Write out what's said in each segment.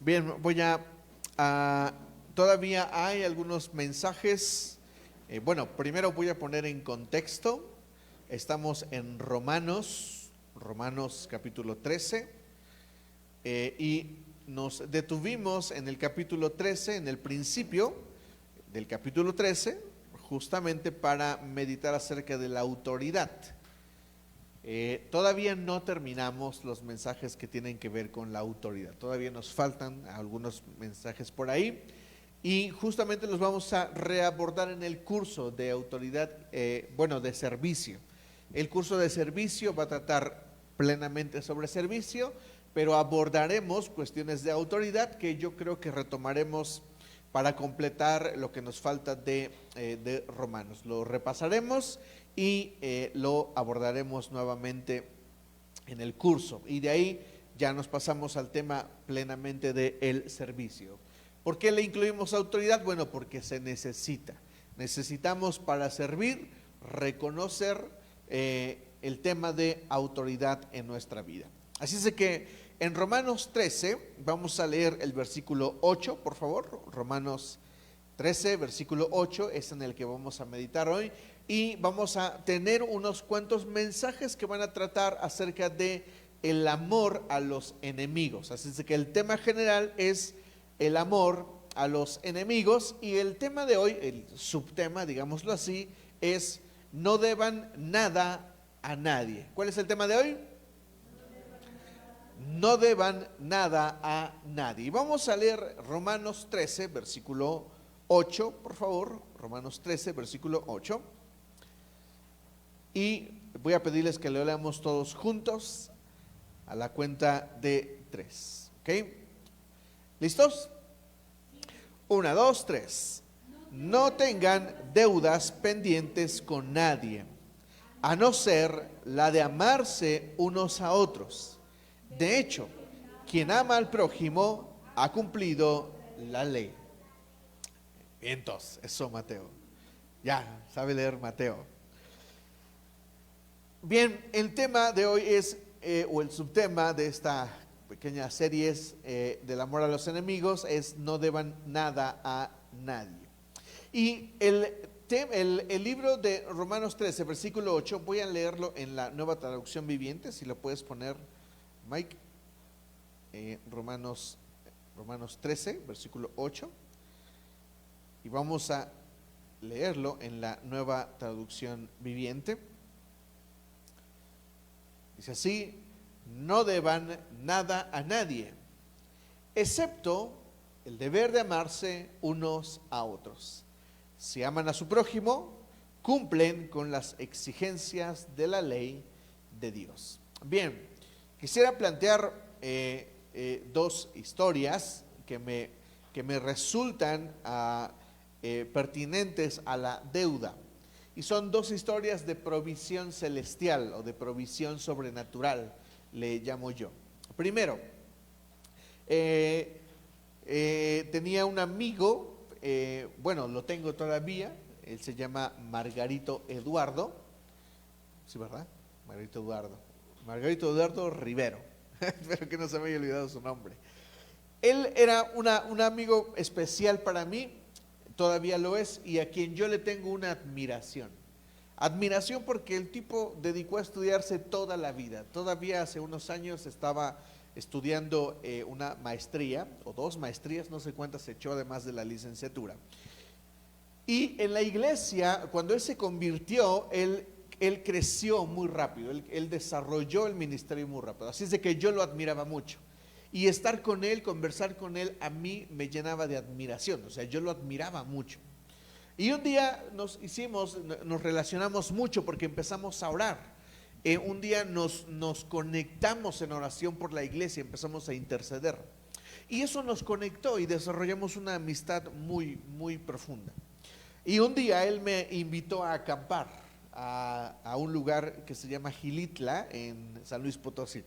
Bien, a- todavía hay algunos mensajes. Bueno, primero voy a poner en contexto. Estamos en Romanos capítulo 13, y nos detuvimos en el capítulo 13, en el principio del capítulo 13, justamente para meditar acerca de la autoridad. Todavía no terminamos los mensajes que tienen que ver con la autoridad. Todavía nos faltan algunos mensajes por ahí y justamente los vamos a reabordar en el curso de autoridad, de servicio. El curso de servicio va a tratar plenamente sobre servicio, pero abordaremos cuestiones de autoridad que yo creo que retomaremos para completar lo que nos falta de Romanos. Lo repasaremos y lo abordaremos nuevamente en el curso. Y de ahí ya nos pasamos al tema plenamente del servicio. ¿Por qué le incluimos autoridad? Bueno, porque se necesita. Necesitamos para servir, reconocer el tema de autoridad en nuestra vida. Así es de que en Romanos 13 vamos a leer el versículo 8, por favor. Romanos 13, versículo 8 es en el que vamos a meditar hoy. Y vamos a tener unos cuantos mensajes que van a tratar acerca de el amor a los enemigos. Así es que el tema general es el amor a los enemigos, y el tema de hoy, el subtema, digámoslo así, es no deban nada a nadie. ¿Cuál es el tema de hoy? No deban nada a nadie. Y vamos a leer Romanos 13, versículo 8, por favor. Romanos 13, versículo 8. Y voy a pedirles que lo leamos todos juntos a la cuenta de 3. ¿Ok? ¿Listos? 1, 2, 3. No tengan deudas pendientes con nadie, a no ser la de amarse unos a otros. De hecho, quien ama al prójimo ha cumplido la ley. Entonces, eso, Mateo. Ya, sabe leer Mateo. Bien, el tema de hoy es, o el subtema de esta pequeña serie es, del amor a los enemigos, es no deban nada a nadie. Y el libro de Romanos 13, versículo 8, voy a leerlo en la Nueva Traducción Viviente, si lo puedes poner, Mike. Romanos 13, versículo 8, y vamos a leerlo en la Nueva Traducción Viviente. Dice así: no deban nada a nadie, excepto el deber de amarse unos a otros. Si aman a su prójimo, cumplen con las exigencias de la ley de Dios. Bien, quisiera plantear dos historias que me resultan pertinentes a la deuda. Y son dos historias de provisión celestial o de provisión sobrenatural, le llamo yo. Primero, tenía un amigo, lo tengo todavía, él se llama Margarito Eduardo. Sí, ¿verdad? Margarito Eduardo Rivero. Espero que no se me haya olvidado su nombre. Él era un amigo especial para mí, todavía lo es, y a quien yo le tengo una admiración. Admiración porque el tipo dedicó a estudiarse toda la vida. Todavía hace unos años estaba estudiando una maestría, o dos maestrías, no sé cuántas se echó además de la licenciatura. Y en la iglesia, cuando él se convirtió, él creció muy rápido, él desarrolló el ministerio muy rápido. Así es de que yo lo admiraba mucho. Y estar con él, conversar con él, a mí me llenaba de admiración, o sea, yo lo admiraba mucho. Y un día nos relacionamos mucho porque empezamos a orar. Un día nos conectamos en oración por la iglesia, empezamos a interceder. Y eso nos conectó y desarrollamos una amistad muy, muy profunda. Y un día él me invitó a acampar a un lugar que se llama Gilitla, en San Luis Potosí.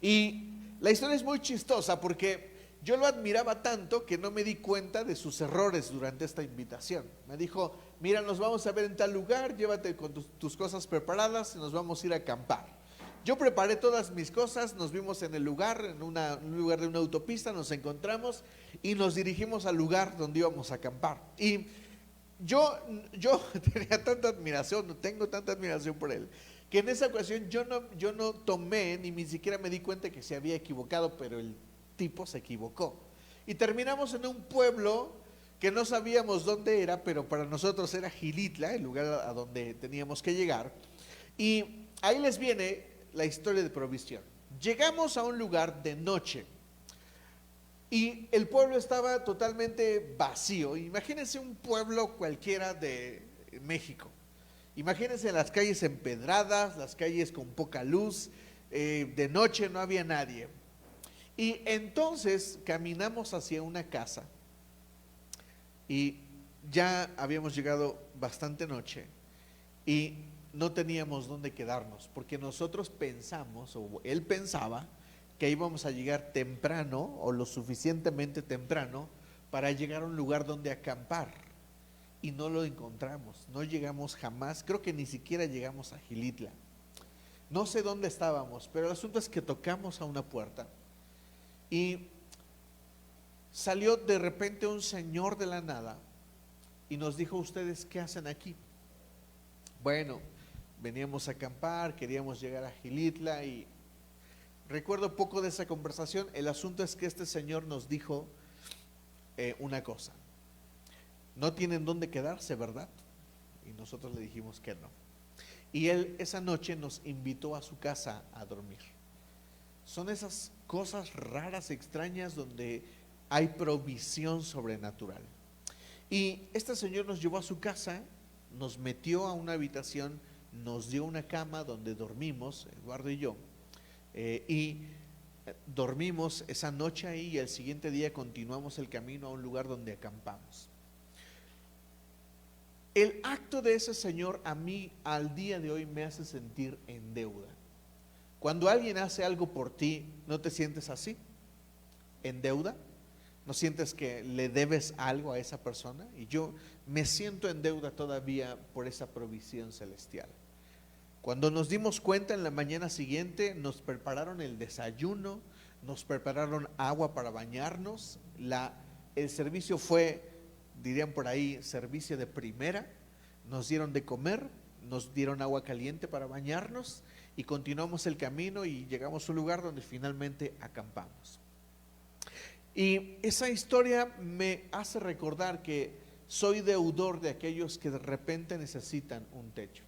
Y la historia es muy chistosa porque yo lo admiraba tanto que no me di cuenta de sus errores durante esta invitación. Me dijo: mira, nos vamos a ver en tal lugar, llévate con tus cosas preparadas y nos vamos a ir a acampar. Yo preparé todas mis cosas, nos vimos en el lugar, en un lugar de una autopista, nos encontramos y nos dirigimos al lugar donde íbamos a acampar. Y yo tenía tanta admiración, no tengo tanta admiración por él, que en esa ocasión yo no tomé, ni siquiera me di cuenta que se había equivocado, pero el tipo se equivocó. Y terminamos en un pueblo que no sabíamos dónde era, pero para nosotros era Gilitla, el lugar a donde teníamos que llegar. Y ahí les viene la historia de provisión. Llegamos a un lugar de noche y el pueblo estaba totalmente vacío. Imagínense un pueblo cualquiera de México. Imagínense las calles empedradas, las calles con poca luz, de noche no había nadie. Y entonces caminamos hacia una casa y ya habíamos llegado bastante noche y no teníamos dónde quedarnos, porque nosotros pensamos, o él pensaba, que íbamos a llegar temprano o lo suficientemente temprano para llegar a un lugar donde acampar. Y no lo encontramos, no llegamos jamás, creo que ni siquiera llegamos a Gilitla. No sé dónde estábamos, pero el asunto es que tocamos a una puerta y salió de repente un señor de la nada y nos dijo: ¿ustedes qué hacen aquí? Bueno, veníamos a acampar, queríamos llegar a Gilitla y recuerdo poco de esa conversación. El asunto es que este señor nos dijo una cosa: no tienen dónde quedarse, ¿verdad? Y nosotros le dijimos que no. Y él esa noche nos invitó a su casa a dormir. Son esas cosas raras, extrañas, donde hay provisión sobrenatural. Y este señor nos llevó a su casa, nos metió a una habitación, nos dio una cama donde dormimos, Eduardo y yo, y dormimos esa noche ahí, y el siguiente día continuamos el camino a un lugar donde acampamos. El acto de ese señor a mí al día de hoy me hace sentir en deuda. Cuando alguien hace algo por ti, ¿no te sientes así? ¿En deuda? ¿No sientes que le debes algo a esa persona? Y yo me siento en deuda todavía por esa provisión celestial. Cuando nos dimos cuenta en la mañana siguiente, nos prepararon el desayuno, nos prepararon agua para bañarnos. El servicio fue, dirían por ahí, servicio de primera. Nos dieron de comer, nos dieron agua caliente para bañarnos y continuamos el camino y llegamos a un lugar donde finalmente acampamos. Y esa historia me hace recordar que soy deudor de aquellos que de repente necesitan un techo.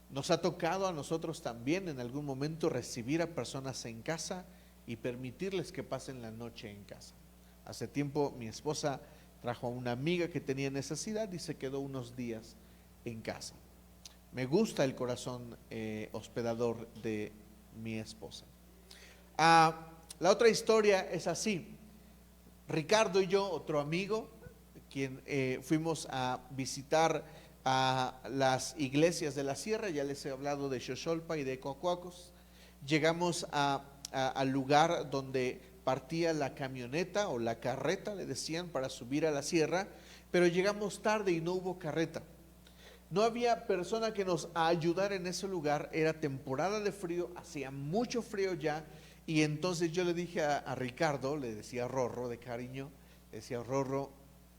Nos ha tocado a nosotros también en algún momento recibir a personas en casa y permitirles que pasen la noche en casa. Hace tiempo mi esposa trajo a una amiga que tenía necesidad y se quedó unos días en casa. Me gusta el corazón hospedador de mi esposa. La otra historia es así. Ricardo y yo, otro amigo, quien fuimos a visitar a las iglesias de la sierra, ya les he hablado de Xoxolpa y de Coacuacos. Llegamos al lugar donde partía la camioneta o la carreta, le decían, para subir a la sierra, pero llegamos tarde y no hubo carreta. No había persona que nos ayudara en ese lugar, era temporada de frío, hacía mucho frío ya, y entonces yo le dije a Ricardo, le decía Rorro de cariño, le decía: Rorro,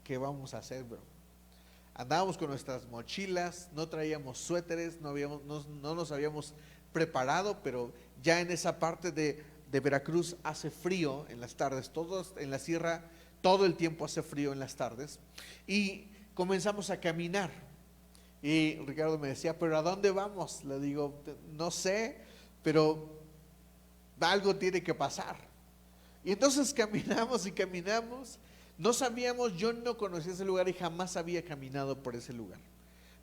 ¿qué vamos a hacer, bro? Andábamos con nuestras mochilas, no traíamos suéteres, no nos habíamos preparado, pero ya en esa parte de Veracruz hace frío en las tardes, todos en la sierra todo el tiempo hace frío en las tardes, y comenzamos a caminar. Y Ricardo me decía: ¿pero a dónde vamos? Le digo: no sé, pero algo tiene que pasar. Y entonces caminamos y caminamos. No sabíamos, yo no conocía ese lugar y jamás había caminado por ese lugar,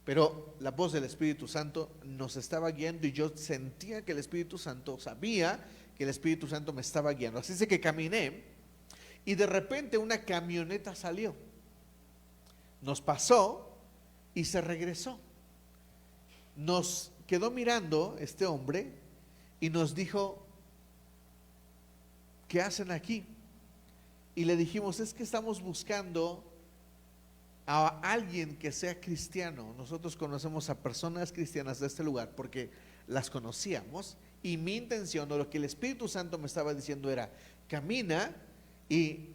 pero la voz del Espíritu Santo nos estaba guiando y yo sentía que el Espíritu Santo, sabía que el Espíritu Santo me estaba guiando. Así es que caminé y de repente una camioneta salió, nos pasó y se regresó. Nos quedó mirando este hombre y nos dijo: ¿qué hacen aquí? Y le dijimos: es que estamos buscando a alguien que sea cristiano. Nosotros conocemos a personas cristianas de este lugar porque las conocíamos, y mi intención o lo que el Espíritu Santo me estaba diciendo era: camina y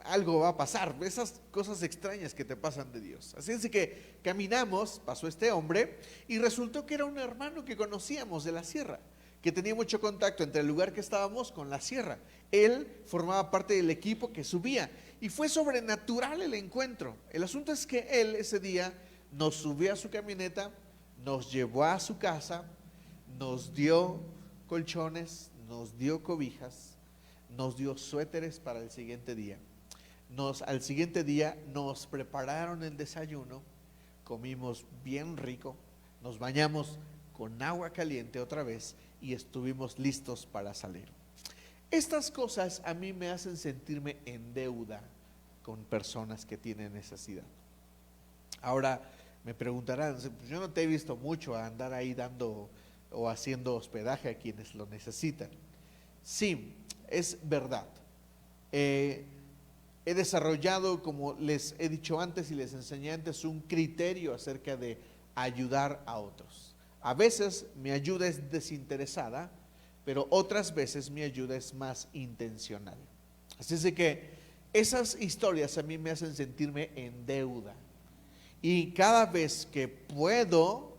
algo va a pasar, esas cosas extrañas que te pasan de Dios. Así es que caminamos, pasó este hombre y resultó que era un hermano que conocíamos de la sierra, que tenía mucho contacto entre el lugar que estábamos con la sierra. Él formaba parte del equipo que subía y fue sobrenatural el encuentro. El asunto es que él ese día nos subió a su camioneta, nos llevó a su casa, nos dio colchones, nos dio cobijas, nos dio suéteres para el siguiente día. Al siguiente día nos prepararon el desayuno, comimos bien rico, nos bañamos con agua caliente otra vez y estuvimos listos para salir. Estas cosas a mí me hacen sentirme en deuda con personas que tienen necesidad. Ahora me preguntarán: pues yo no te he visto mucho a andar ahí dando o haciendo hospedaje a quienes lo necesitan. Sí, es verdad. He desarrollado, como les he dicho antes y les enseñé antes, un criterio acerca de ayudar a otros. A veces mi ayuda es desinteresada, pero otras veces mi ayuda es más intencional. Así es de que esas historias a mí me hacen sentirme en deuda. Y cada vez que puedo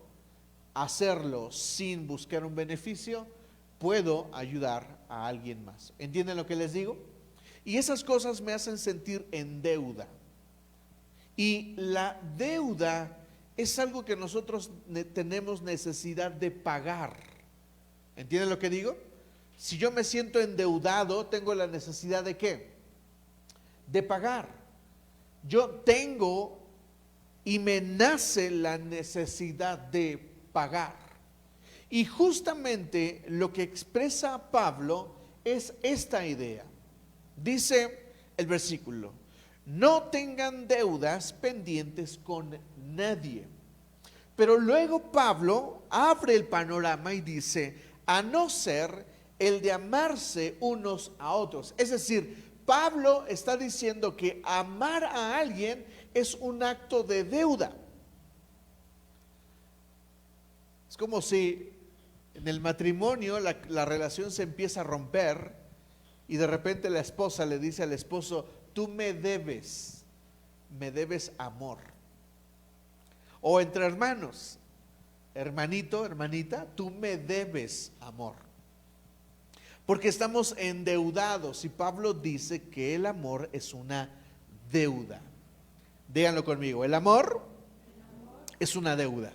hacerlo sin buscar un beneficio, puedo ayudar a alguien más. ¿Entienden lo que les digo? Y esas cosas me hacen sentir en deuda. Y la deuda es algo que nosotros tenemos necesidad de pagar. ¿Entienden lo que digo? Si yo me siento endeudado, tengo la necesidad ¿de qué? De pagar. Yo tengo y me nace la necesidad de pagar. Y justamente lo que expresa Pablo es esta idea. Dice el versículo: no tengan deudas pendientes con nadie. Pero luego Pablo abre el panorama y dice: a no ser el de amarse unos a otros. Es decir, Pablo está diciendo que amar a alguien es un acto de deuda. Es como si en el matrimonio la relación se empieza a romper y de repente la esposa le dice al esposo: tú me debes amor. O entre hermanos: hermanito, hermanita, tú me debes amor. Porque estamos endeudados y Pablo dice que el amor es una deuda. Díganlo conmigo: el amor es una deuda.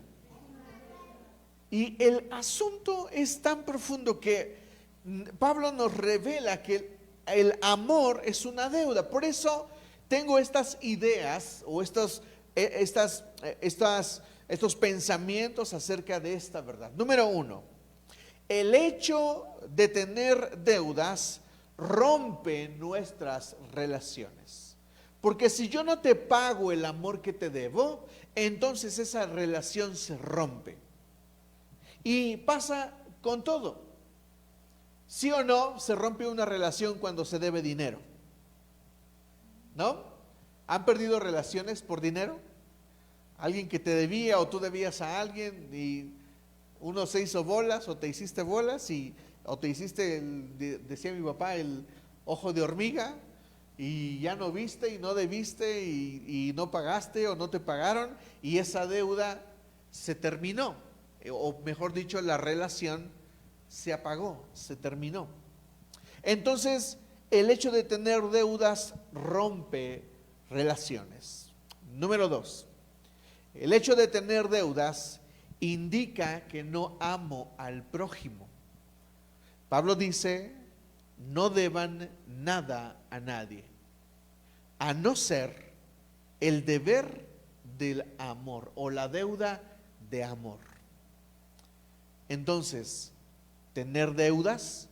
Y el asunto es tan profundo que Pablo nos revela que el amor es una deuda. Por eso tengo estas ideas o estos pensamientos acerca de esta verdad. Número uno: el hecho de tener deudas rompe nuestras relaciones. Porque si yo no te pago el amor que te debo, entonces esa relación se rompe. Y pasa con todo. ¿Sí o no se rompe una relación cuando se debe dinero? ¿No? ¿Han perdido relaciones por dinero? Alguien que te debía o tú debías a alguien y uno se hizo bolas o te hiciste bolas o te hiciste, decía mi papá, el ojo de hormiga, y ya no viste y no debiste y no pagaste o no te pagaron y esa deuda se terminó, o mejor dicho, la relación se apagó, se terminó. Entonces, el hecho de tener deudas rompe relaciones. Número dos: el hecho de tener deudas indica que no amo al prójimo. Pablo dice: no deban nada a nadie, a no ser el deber del amor o la deuda de amor. Entonces, tener deudas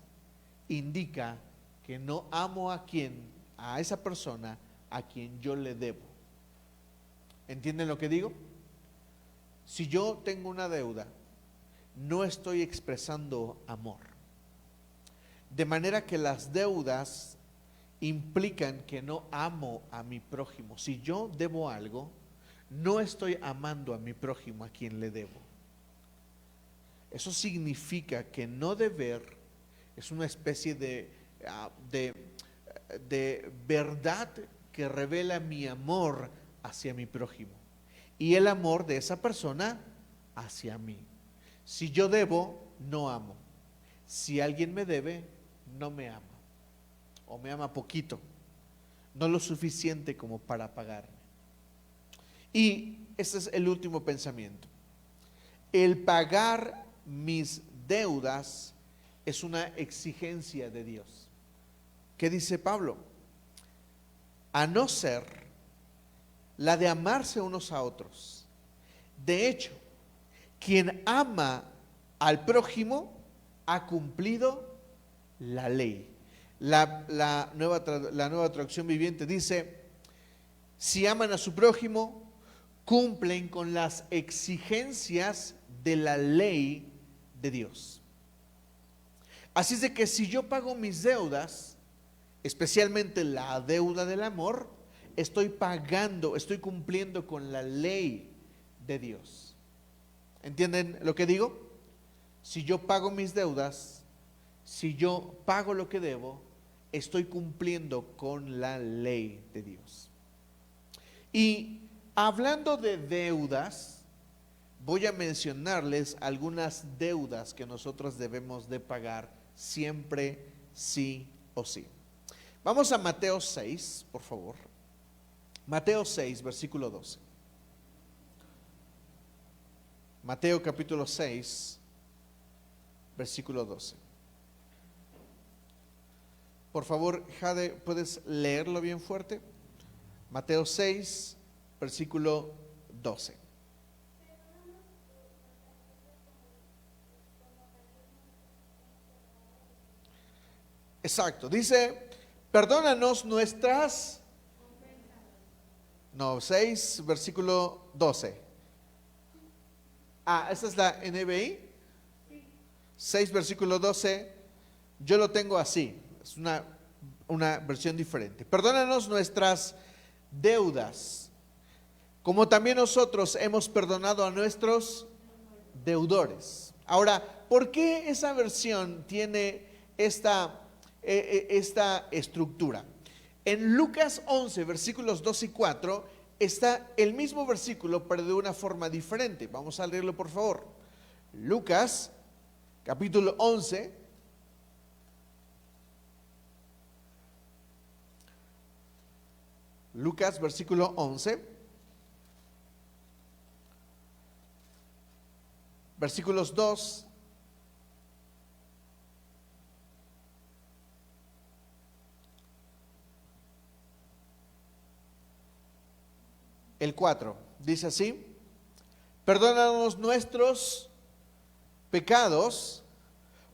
indica que no amo a esa persona a quien yo le debo. ¿Entienden lo que digo? Si yo tengo una deuda, no estoy expresando amor. De manera que las deudas implican que no amo a mi prójimo. Si yo debo algo, no estoy amando a mi prójimo a quien le debo. Eso significa que no deber es una especie de verdad que revela mi amor hacia mi prójimo y el amor de esa persona hacia mí. Si yo debo, no amo. Si alguien me debe, no me ama, o me ama poquito, no lo suficiente como para pagarme. Y ese es el último pensamiento. El pagar mis deudas es una exigencia de Dios. ¿Qué dice Pablo? A no ser la de amarse unos a otros. De hecho, quien ama al prójimo ha cumplido la ley. La nueva traducción viviente dice: si aman a su prójimo, cumplen con las exigencias de la ley de Dios. Así es de que si yo pago mis deudas, especialmente la deuda del amor, estoy cumpliendo con la ley de Dios. ¿Entienden lo que digo? Si yo pago mis deudas, si yo pago lo que debo, estoy cumpliendo con la ley de Dios. Y hablando de deudas, voy a mencionarles algunas deudas que nosotros debemos de pagar siempre, sí o sí. Vamos a Mateo 6, por favor. Mateo 6, versículo 12. Mateo capítulo 6, versículo 12. Por favor, Jade, ¿puedes leerlo bien fuerte? Mateo 6, versículo 12. Exacto, dice: perdónanos nuestras... No, 6, versículo 12. Esta es la NBI. 6, versículo 12. Yo lo tengo así. Es una versión diferente. Perdónanos nuestras deudas, como también nosotros hemos perdonado a nuestros deudores. Ahora, ¿por qué esa versión tiene esta estructura? En Lucas 11, versículos 2 y 4, está el mismo versículo, pero de una forma diferente. Vamos a leerlo, por favor. Lucas, capítulo 11. Lucas, versículo 11. Versículos 2 el 4, dice así: perdónanos nuestros pecados,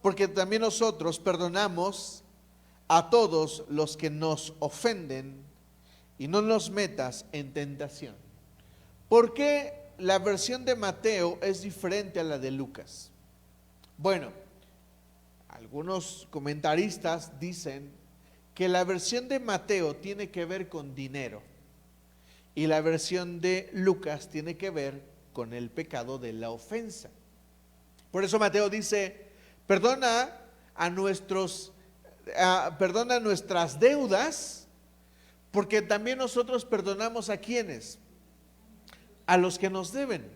porque también nosotros perdonamos a todos los que nos ofenden, y no nos metas en tentación. ¿Por qué la versión de Mateo es diferente a la de Lucas? Bueno, algunos comentaristas dicen que la versión de Mateo tiene que ver con dinero y la versión de Lucas tiene que ver con el pecado de la ofensa. Por eso Mateo dice: perdona nuestras deudas, porque también nosotros perdonamos a quienes, a los que nos deben.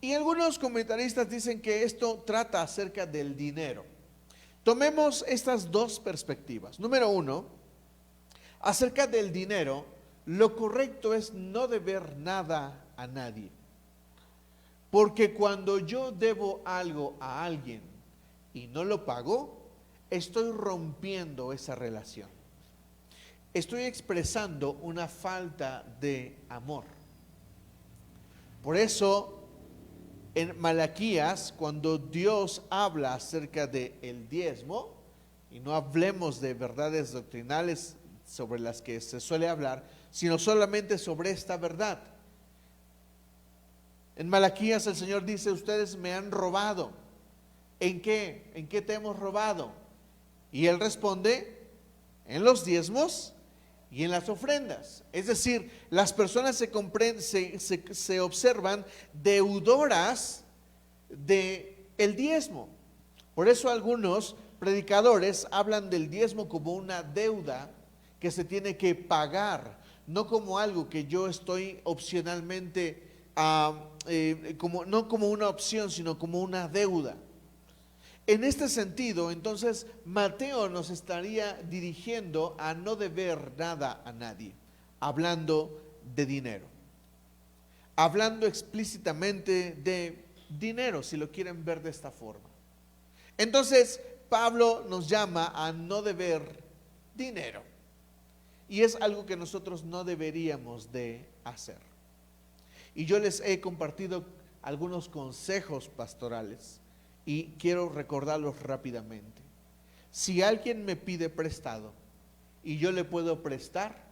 Y algunos comentaristas dicen que esto trata acerca del dinero. Tomemos estas dos perspectivas. Número uno, acerca del dinero, lo correcto es no deber nada a nadie. Porque cuando yo debo algo a alguien y no lo pago, estoy rompiendo esa relación. Estoy expresando una falta de amor. Por eso, en Malaquías, cuando Dios habla acerca del diezmo, y no hablemos de verdades doctrinales sobre las que se suele hablar, sino solamente sobre esta verdad. En Malaquías el Señor dice: ustedes me han robado. ¿En qué? ¿En qué te hemos robado? Y Él responde: en los diezmos y en las ofrendas. Es decir, las personas se observan deudoras de el diezmo. Por eso algunos predicadores hablan del diezmo como una deuda que se tiene que pagar, no como algo que yo estoy opcionalmente, no como una opción, sino como una deuda. En este sentido, entonces, Mateo nos estaría dirigiendo a no deber nada a nadie, hablando de dinero, hablando explícitamente de dinero, si lo quieren ver de esta forma. Entonces, Pablo nos llama a no deber dinero, y es algo que nosotros no deberíamos de hacer. Y yo les he compartido algunos consejos pastorales y quiero recordarlos rápidamente. Si alguien me pide prestado y yo le puedo prestar,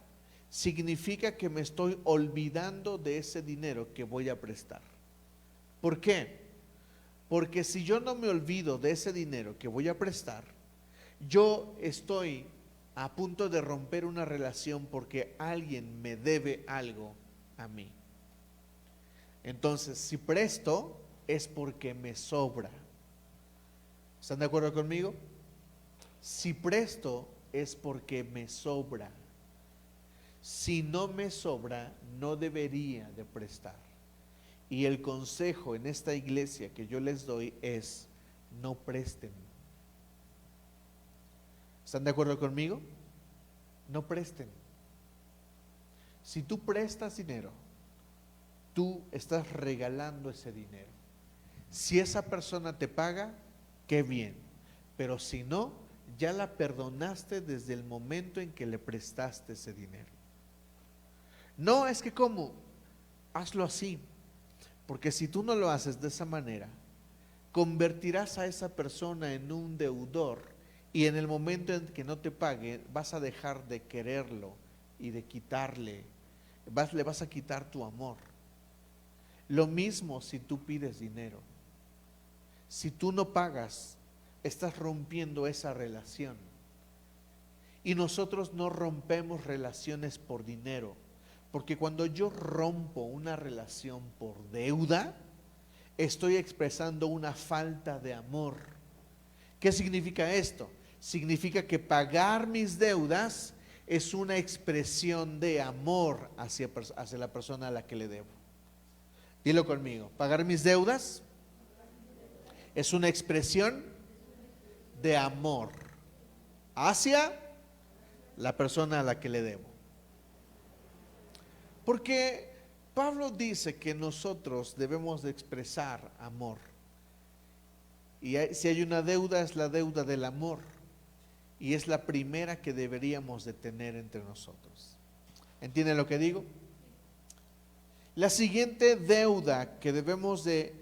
significa que me estoy olvidando de ese dinero que voy a prestar. ¿Por qué? Porque si yo no me olvido de ese dinero que voy a prestar, yo estoy a punto de romper una relación porque alguien me debe algo a mí. Entonces, si presto, es porque me sobra. ¿Están de acuerdo conmigo? Si presto, es porque me sobra. Si no me sobra, no debería de prestar. Y el consejo en esta iglesia que yo les doy es: no presten. ¿Están de acuerdo conmigo? No presten. Si tú prestas dinero, tú estás regalando ese dinero. Si esa persona te paga, qué bien, pero si no, ya la perdonaste desde el momento en que le prestaste ese dinero. No, es que ¿cómo? Hazlo así, porque si tú no lo haces de esa manera, convertirás a esa persona en un deudor, y en el momento en que no te pague, vas a dejar de quererlo y de quitarle, le vas a quitar tu amor. Lo mismo si tú pides dinero. Si tú no pagas, estás rompiendo esa relación. Y nosotros no rompemos relaciones por dinero, porque cuando yo rompo una relación por deuda, estoy expresando una falta de amor. ¿Qué significa esto? Significa que pagar mis deudas es una expresión de amor hacia la persona a la que le debo. Dilo conmigo: pagar mis deudas es una expresión de amor hacia la persona a la que le debo. Porque Pablo dice que nosotros debemos de expresar amor. Y si hay una deuda, es la deuda del amor. Y es la primera que deberíamos de tener entre nosotros. ¿Entienden lo que digo? La siguiente deuda que debemos de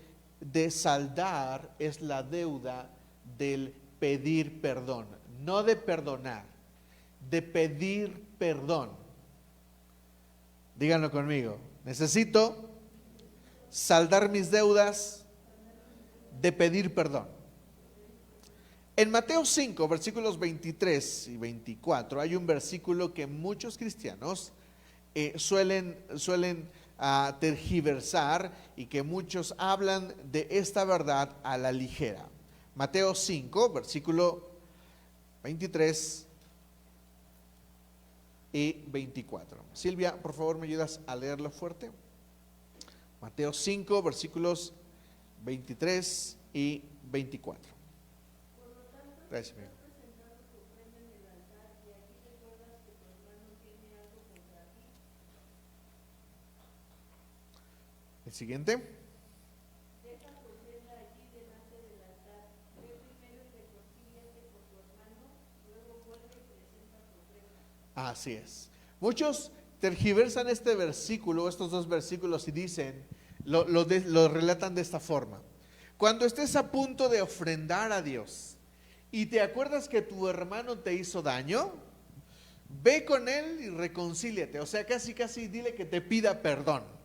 saldar es la deuda del pedir perdón. No de perdonar, de pedir perdón. Díganlo conmigo: necesito saldar mis deudas de pedir perdón. En Mateo 5, versículos 23 y 24, hay un versículo que muchos cristianos suelen tergiversar, y que muchos hablan de esta verdad a la ligera. Mateo 5, versículo 23 y 24. Silvia, por favor, ¿me ayudas a leerlo fuerte? Mateo 5, versículos 23 y 24. Gracias, amigo. El siguiente. Deja tu ofrenda allí delante del altar. Ve primero y reconcíliate con tu hermano, luego vuelve y presenta tu ofrenda. Así es. Muchos tergiversan este versículo, estos dos versículos, y dicen, lo relatan de esta forma: cuando estés a punto de ofrendar a Dios y te acuerdas que tu hermano te hizo daño, ve con él y reconcíliate. O sea, casi dile que te pida perdón.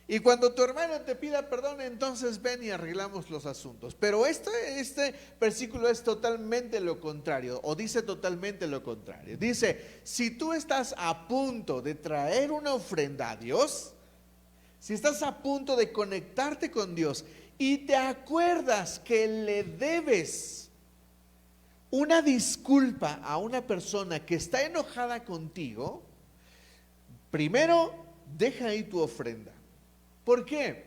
Y cuando tu hermano te pida perdón, entonces ven y arreglamos los asuntos. Pero este versículo es totalmente lo contrario, o dice totalmente lo contrario. Dice: si tú estás a punto de traer una ofrenda a Dios, si estás a punto de conectarte con Dios y te acuerdas que le debes una disculpa a una persona que está enojada contigo, primero deja ahí tu ofrenda. ¿Por qué?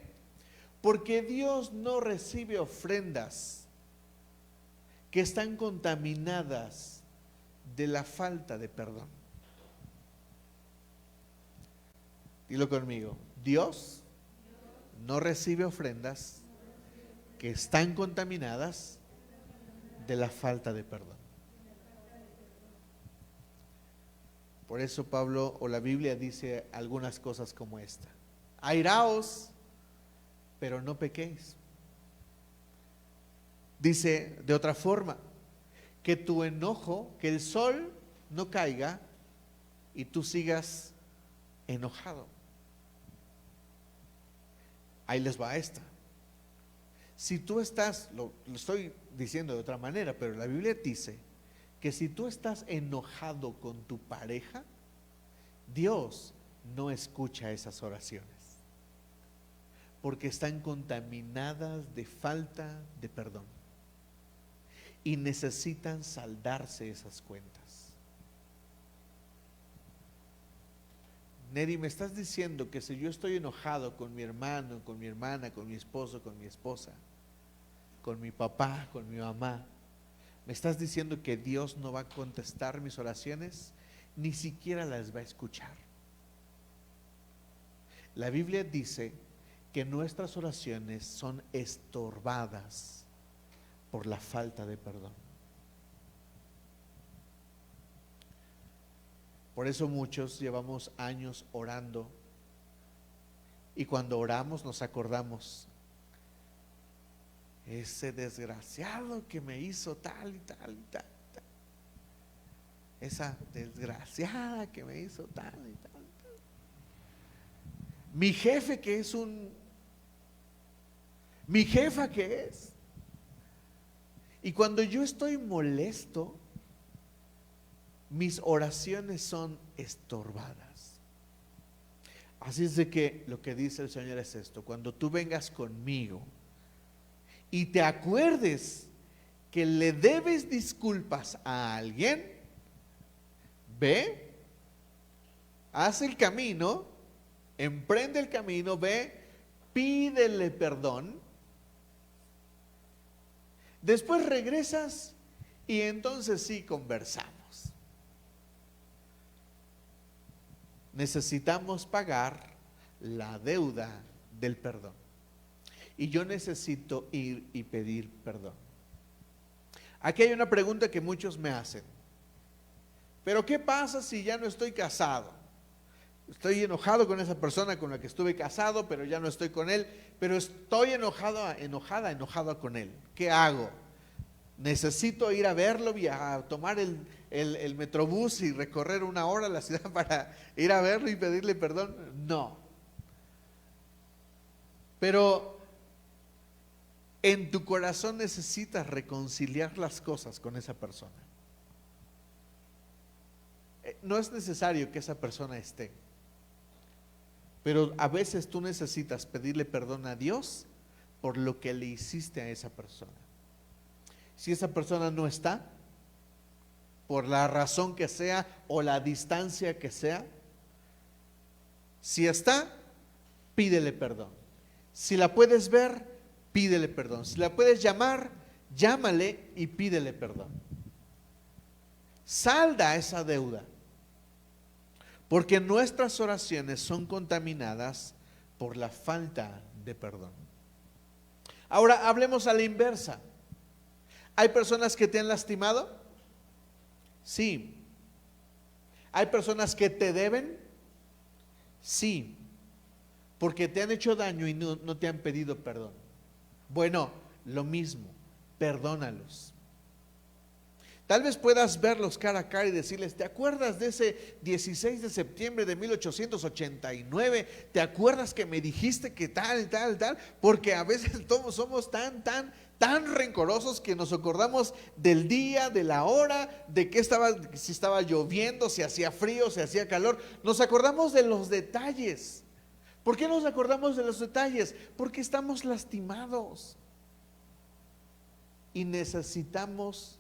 Porque Dios no recibe ofrendas que están contaminadas de la falta de perdón. Dilo conmigo, Dios no recibe ofrendas que están contaminadas de la falta de perdón. Por eso Pablo o la Biblia dice algunas cosas como esta: airaos, pero no pequéis. Dice de otra forma, que tu enojo, que el sol no caiga y tú sigas enojado. Ahí les va esta. Si tú estás, lo estoy diciendo de otra manera, pero la Biblia dice que si tú estás enojado con tu pareja, Dios no escucha esas oraciones, porque están contaminadas de falta de perdón y necesitan saldarse esas cuentas. Neri, me estás diciendo que si yo estoy enojado con mi hermano, con mi hermana, con mi esposo, con mi esposa, con mi papá, con mi mamá, ¿me estás diciendo que Dios no va a contestar mis oraciones? Ni siquiera las va a escuchar. La Biblia dice que nuestras oraciones son estorbadas por la falta de perdón. Por eso muchos llevamos años orando y cuando oramos nos acordamos: ese desgraciado que me hizo tal y tal y tal, tal. Esa desgraciada que me hizo tal y tal, tal. Mi jefe que es mi jefa que es. Y cuando yo estoy molesto, mis oraciones son estorbadas. Así es de que lo que dice el Señor es esto: cuando tú vengas conmigo y te acuerdes que le debes disculpas a alguien, ve, haz el camino, emprende el camino, ve, pídele perdón, después regresas y entonces sí conversamos. Necesitamos pagar la deuda del perdón. Y yo necesito ir y pedir perdón. Aquí hay una pregunta que muchos me hacen: ¿pero qué pasa si ya no estoy casado? Estoy enojado con esa persona con la que estuve casado, pero ya no estoy con él, pero estoy enojado con él. ¿Qué hago? ¿Necesito ir a verlo y a tomar el metrobús y recorrer 1 hora la ciudad para ir a verlo y pedirle perdón? No. Pero en tu corazón necesitas reconciliar las cosas con esa persona. No es necesario que esa persona esté, pero a veces tú necesitas pedirle perdón a Dios por lo que le hiciste a esa persona. Si esa persona no está, por la razón que sea o la distancia que sea, si está, pídele perdón. Si la puedes ver, pídele perdón. Si la puedes llamar, llámale y pídele perdón. Salda esa deuda, porque nuestras oraciones son contaminadas por la falta de perdón. Ahora hablemos a la inversa. ¿Hay personas que te han lastimado? Sí. ¿Hay personas que te deben? Sí. Porque te han hecho daño y no te han pedido perdón. Bueno, lo mismo, perdónalos. Tal vez puedas verlos cara a cara y decirles: ¿te acuerdas de ese 16 de septiembre de 1889? ¿Te acuerdas que me dijiste que tal y tal y tal? Porque a veces todos somos tan rencorosos que nos acordamos del día, de la hora, de qué estaba, si estaba lloviendo, si hacía frío, si hacía calor. Nos acordamos de los detalles. ¿Por qué nos acordamos de los detalles? Porque estamos lastimados y necesitamos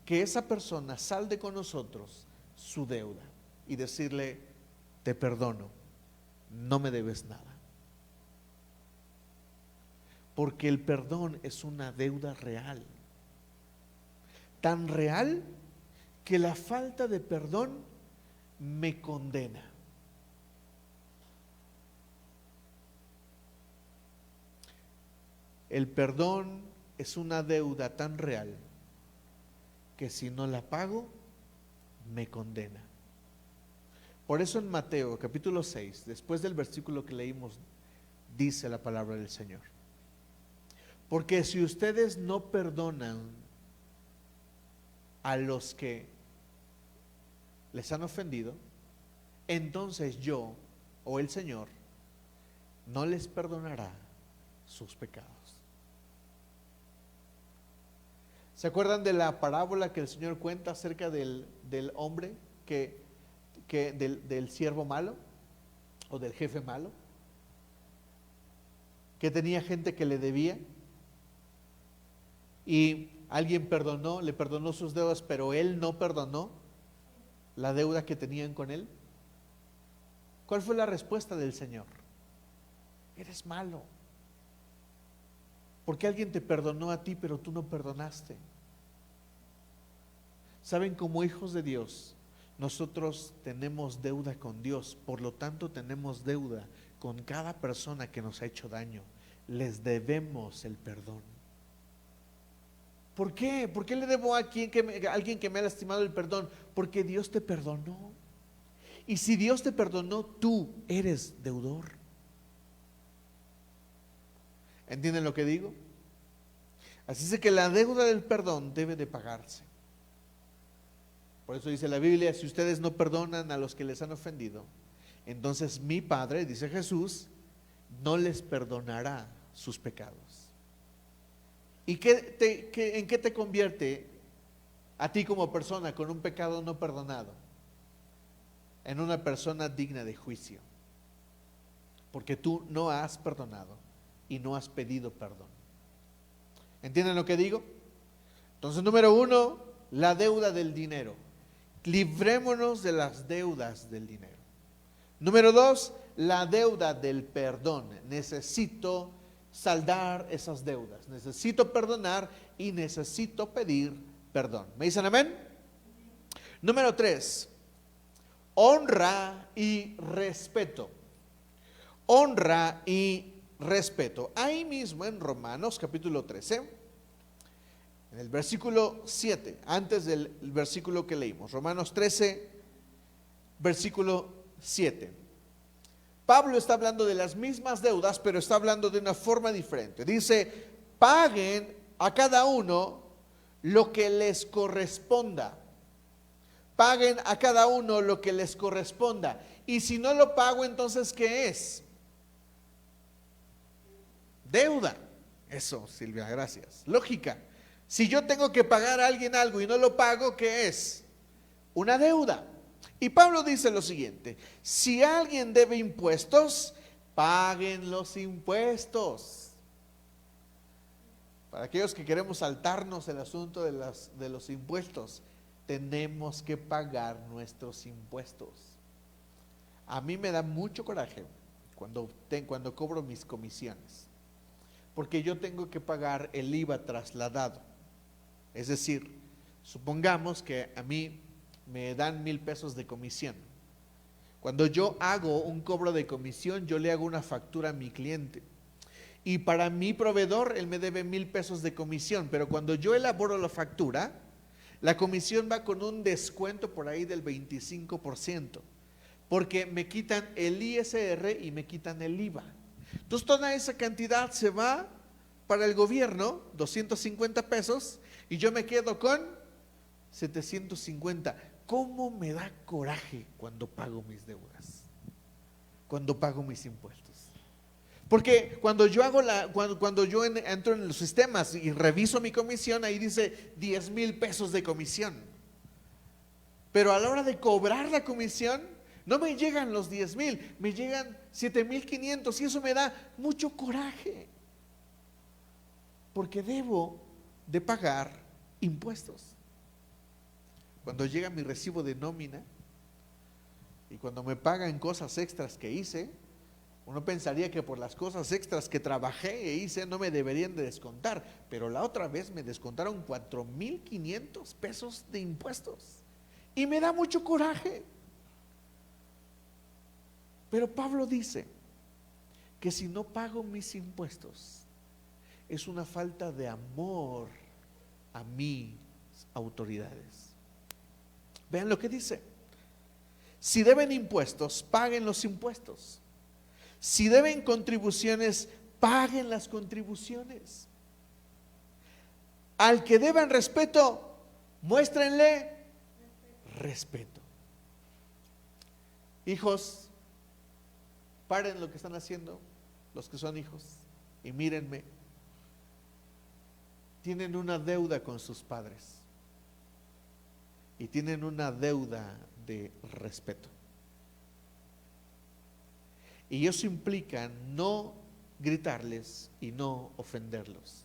que esa persona salde con nosotros su deuda y decirle: te perdono, no me debes nada. Porque el perdón es una deuda real, tan real que la falta de perdón me condena. El perdón es una deuda tan real que si no la pago, me condena. Por eso en Mateo capítulo 6, después del versículo que leímos, dice la palabra del Señor: porque si ustedes no perdonan a los que les han ofendido, entonces yo o el Señor no les perdonará sus pecados. ¿Se acuerdan de la parábola que el Señor cuenta acerca del hombre del siervo malo o del jefe malo, que tenía gente que le debía y alguien le perdonó sus deudas, pero él no perdonó la deuda que tenían con él? ¿Cuál fue la respuesta del Señor? Eres malo, porque alguien te perdonó a ti, pero tú no perdonaste. Saben, como hijos de Dios, nosotros tenemos deuda con Dios, por lo tanto tenemos deuda con cada persona que nos ha hecho daño. Les debemos el perdón. ¿Por qué? ¿Por qué le debo a alguien que me ha lastimado el perdón? Porque Dios te perdonó. Y si Dios te perdonó, tú eres deudor. ¿Entienden lo que digo? Así es que la deuda del perdón debe de pagarse. Por eso dice la Biblia: si ustedes no perdonan a los que les han ofendido, entonces mi Padre, dice Jesús, no les perdonará sus pecados. ¿Y en qué te convierte a ti como persona con un pecado no perdonado? En una persona digna de juicio, porque tú no has perdonado y no has pedido perdón. ¿Entienden lo que digo? Entonces, número 1, la deuda del dinero. Librémonos de las deudas del dinero. Número 2, la deuda del perdón. Necesito saldar esas deudas, necesito perdonar y necesito pedir perdón. ¿Me dicen amén? Número 3, honra y respeto. Honra y respeto. Ahí mismo en Romanos capítulo 13, en el versículo 7, antes del versículo que leímos, Romanos 13, versículo 7. Pablo está hablando de las mismas deudas, pero está hablando de una forma diferente. Dice: paguen a cada uno lo que les corresponda. Paguen a cada uno lo que les corresponda. Y si no lo pago, entonces ¿qué es? Deuda. Eso, Silvia, gracias. Lógica. Si yo tengo que pagar a alguien algo y no lo pago, ¿qué es? Una deuda. Y Pablo dice lo siguiente: si alguien debe impuestos, paguen los impuestos. Para aquellos que queremos saltarnos el asunto de los impuestos, tenemos que pagar nuestros impuestos. A mí me da mucho coraje cuando cobro mis comisiones, porque yo tengo que pagar el IVA trasladado. Es decir, supongamos que a mí me dan 1,000 pesos de comisión. Cuando yo hago un cobro de comisión, yo le hago una factura a mi cliente. Y para mi proveedor, él me debe 1,000 pesos de comisión. Pero cuando yo elaboro la factura, la comisión va con un descuento por ahí del 25%. Porque me quitan el ISR y me quitan el IVA. Entonces toda esa cantidad se va para el gobierno, 250 pesos, y yo me quedo con 750. ¿Cómo me da coraje cuando pago mis deudas? Cuando pago mis impuestos. Porque cuando yo entro en los sistemas y reviso mi comisión, ahí dice 10,000 pesos de comisión. Pero a la hora de cobrar la comisión, No me llegan los 10,000, me llegan 7,500 y eso me da mucho coraje. Porque debo de pagar impuestos. Cuando llega mi recibo de nómina y cuando me pagan cosas extras que hice, uno pensaría que por las cosas extras que trabajé e hice no me deberían de descontar, pero la otra vez me descontaron 4,500 pesos de impuestos y me da mucho coraje. Pero Pablo dice que si no pago mis impuestos es una falta de amor a mis autoridades. Vean lo que dice: si deben impuestos, paguen los impuestos. Si deben contribuciones, paguen las contribuciones. Al que deban respeto, muéstrenle respeto. Hijos, paren lo que están haciendo, los que son hijos, y mírenme. Tienen una deuda con sus padres y tienen una deuda de respeto. Y eso implica no gritarles y no ofenderlos.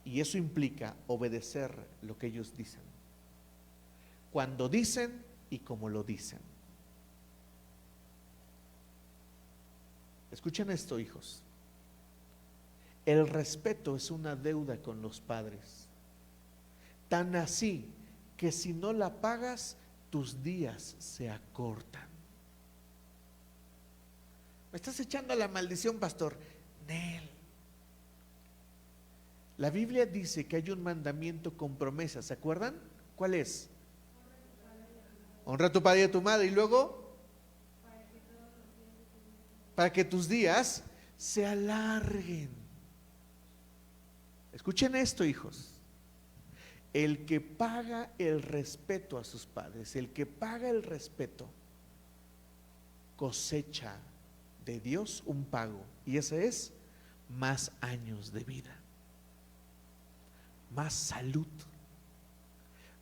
Y eso implica obedecer lo que ellos dicen, cuando dicen y como lo dicen. Escuchen esto, hijos. El respeto es una deuda con los padres, tan así que si no la pagas, tus días se acortan. Me estás echando la maldición, pastor. Nel. La Biblia dice que hay un mandamiento con promesa, ¿se acuerdan? ¿Cuál es? Honra a tu padre y a tu madre. Y luego, para que tus días se alarguen. Escuchen esto, hijos. El que paga el respeto a sus padres, el que paga el respeto, cosecha de Dios un pago, y ese es más años de vida, más salud,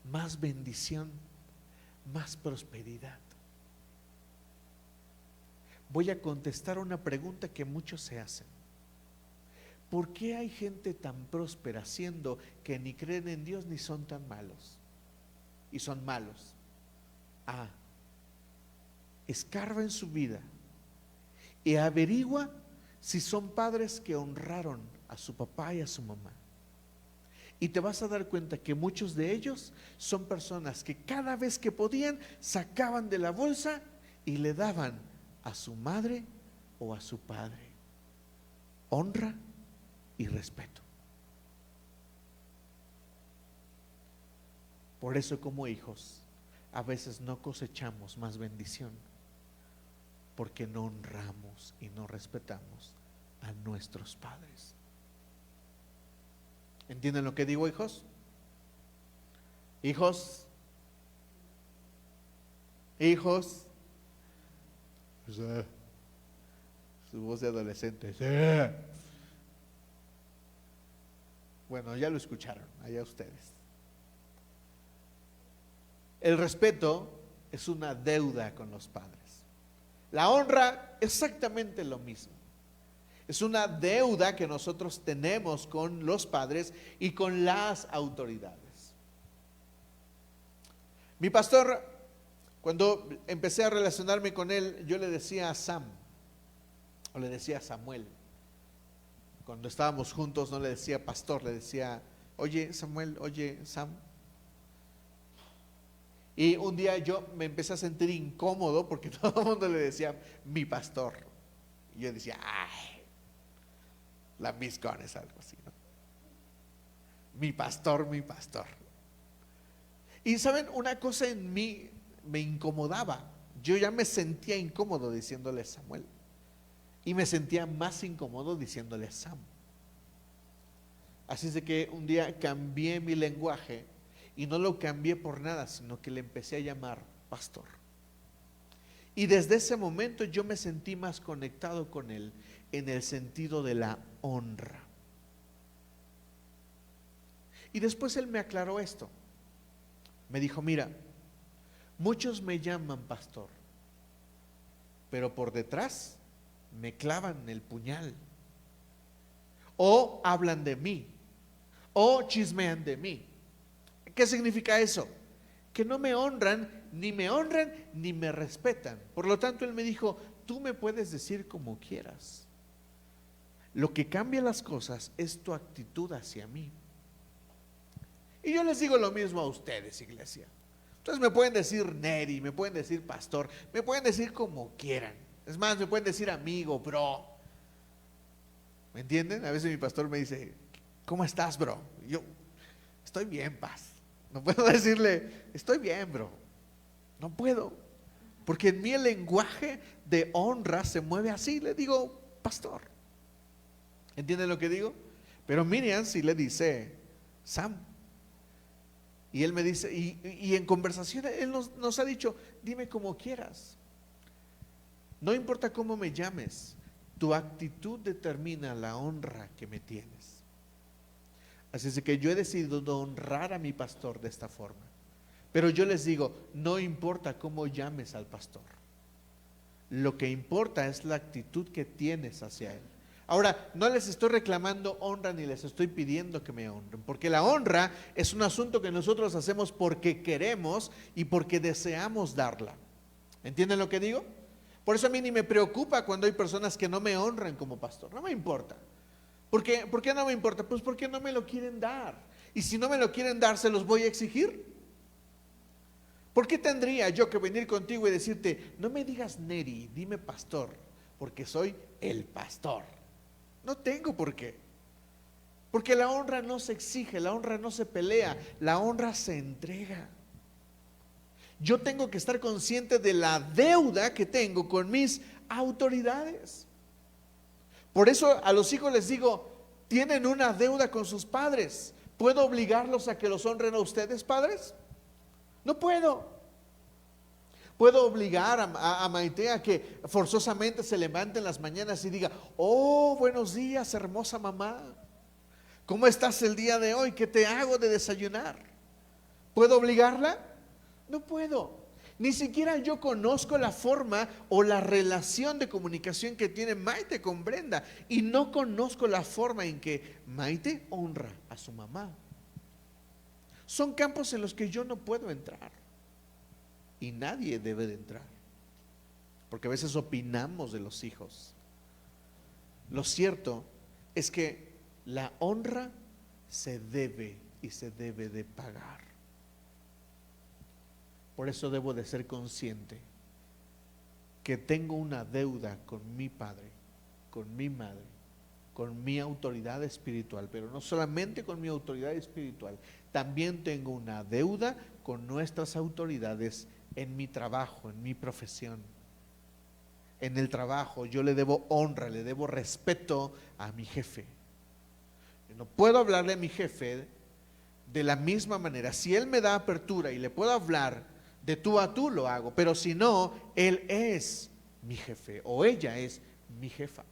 más bendición, más prosperidad. Voy a contestar una pregunta que muchos se hacen: ¿por qué hay gente tan próspera siendo que ni creen en Dios ni son tan malos? Y son malos. Escarba en su vida y averigua si son padres que honraron a su papá y a su mamá. Y te vas a dar cuenta que muchos de ellos son personas que cada vez que podían sacaban de la bolsa y le daban a su madre o a su padre honra y respeto. Por eso, como hijos, a veces no cosechamos más bendición, porque no honramos y no respetamos a nuestros padres. ¿Entienden lo que digo, hijos? Hijos, hijos. Su voz de adolescente. Bueno, ya lo escucharon, allá ustedes. El respeto es una deuda con los padres. La honra, exactamente lo mismo. Es una deuda que nosotros tenemos con los padres y con las autoridades. Mi pastor, cuando empecé a relacionarme con él, yo le decía a Sam, o le decía a Samuel. Cuando estábamos juntos no le decía pastor, le decía, oye Samuel, oye Sam. Y un día yo me empecé a sentir incómodo porque todo el mundo le decía mi pastor. Y yo decía, ay, la Miss Gone es algo así, ¿no? Mi pastor, mi pastor. Y saben, una cosa en mí me incomodaba. Yo ya me sentía incómodo diciéndole a Samuel. Y me sentía más incómodo diciéndole a Sam. Así es de que un día cambié mi lenguaje y no lo cambié por nada, sino que le empecé a llamar pastor. Y desde ese momento yo me sentí más conectado con él en el sentido de la honra. Y después él me aclaró esto. Me dijo, mira, muchos me llaman pastor, pero por detrás me clavan el puñal. O hablan de mí, o chismean de mí. ¿Qué significa eso? Que no me honran, ni me respetan. Por lo tanto, él me dijo, tú me puedes decir como quieras. Lo que cambia las cosas es tu actitud hacia mí. Y yo les digo lo mismo a ustedes, iglesia. Entonces me pueden decir Neri, me pueden decir pastor, me pueden decir como quieran. Es más, me pueden decir amigo, bro. ¿Me entienden? A veces mi pastor me dice, ¿cómo estás, bro? Y yo, estoy bien, paz. No puedo decirle, estoy bien, bro. No puedo. Porque en mí el lenguaje de honra se mueve así. Le digo, pastor. ¿Entienden lo que digo? Pero Miriam sí le dice, Sam. Y él me dice, y en conversaciones, él nos ha dicho, dime como quieras. No importa cómo me llames, tu actitud determina la honra que me tienes. Así es que yo he decidido honrar a mi pastor de esta forma. Pero yo les digo, no importa cómo llames al pastor. Lo que importa es la actitud que tienes hacia él. Ahora, no les estoy reclamando honra ni les estoy pidiendo que me honren, porque la honra es un asunto que nosotros hacemos porque queremos y porque deseamos darla. ¿Entienden lo que digo? Por eso a mí ni me preocupa cuando hay personas que no me honran como pastor, no me importa. ¿Por qué no me importa? Pues porque no me lo quieren dar. Y si no me lo quieren dar, ¿se los voy a exigir? ¿Por qué tendría yo que venir contigo y decirte, no me digas Neri, dime pastor, porque soy el pastor? No tengo por qué. Porque la honra no se exige, la honra no se pelea, la honra se entrega. Yo tengo que estar consciente de la deuda que tengo con mis autoridades. Por eso a los hijos les digo, tienen una deuda con sus padres. ¿Puedo obligarlos a que los honren a ustedes, padres? No puedo. ¿Puedo obligar a Maite a que forzosamente se levante en las mañanas y diga, oh, buenos días, hermosa mamá? ¿Cómo estás el día de hoy? ¿Qué te hago de desayunar? ¿Puedo obligarla? No puedo. Ni siquiera yo conozco la forma o la relación de comunicación que tiene Maite con Brenda. Y no conozco la forma en que Maite honra a su mamá. Son campos en los que yo no puedo entrar. Y nadie debe de entrar. Porque a veces opinamos de los hijos. Lo cierto es que la honra se debe y se debe de pagar. Por eso debo de ser consciente que tengo una deuda con mi padre, con mi madre, con mi autoridad espiritual, pero no solamente con mi autoridad espiritual, también tengo una deuda con nuestras autoridades en mi trabajo, en mi profesión. En el trabajo yo le debo honra, le debo respeto a mi jefe. Yo no puedo hablarle a mi jefe de la misma manera. Si él me da apertura y le puedo hablar de tú a tú, lo hago, pero si no, él es mi jefe o ella es mi jefa.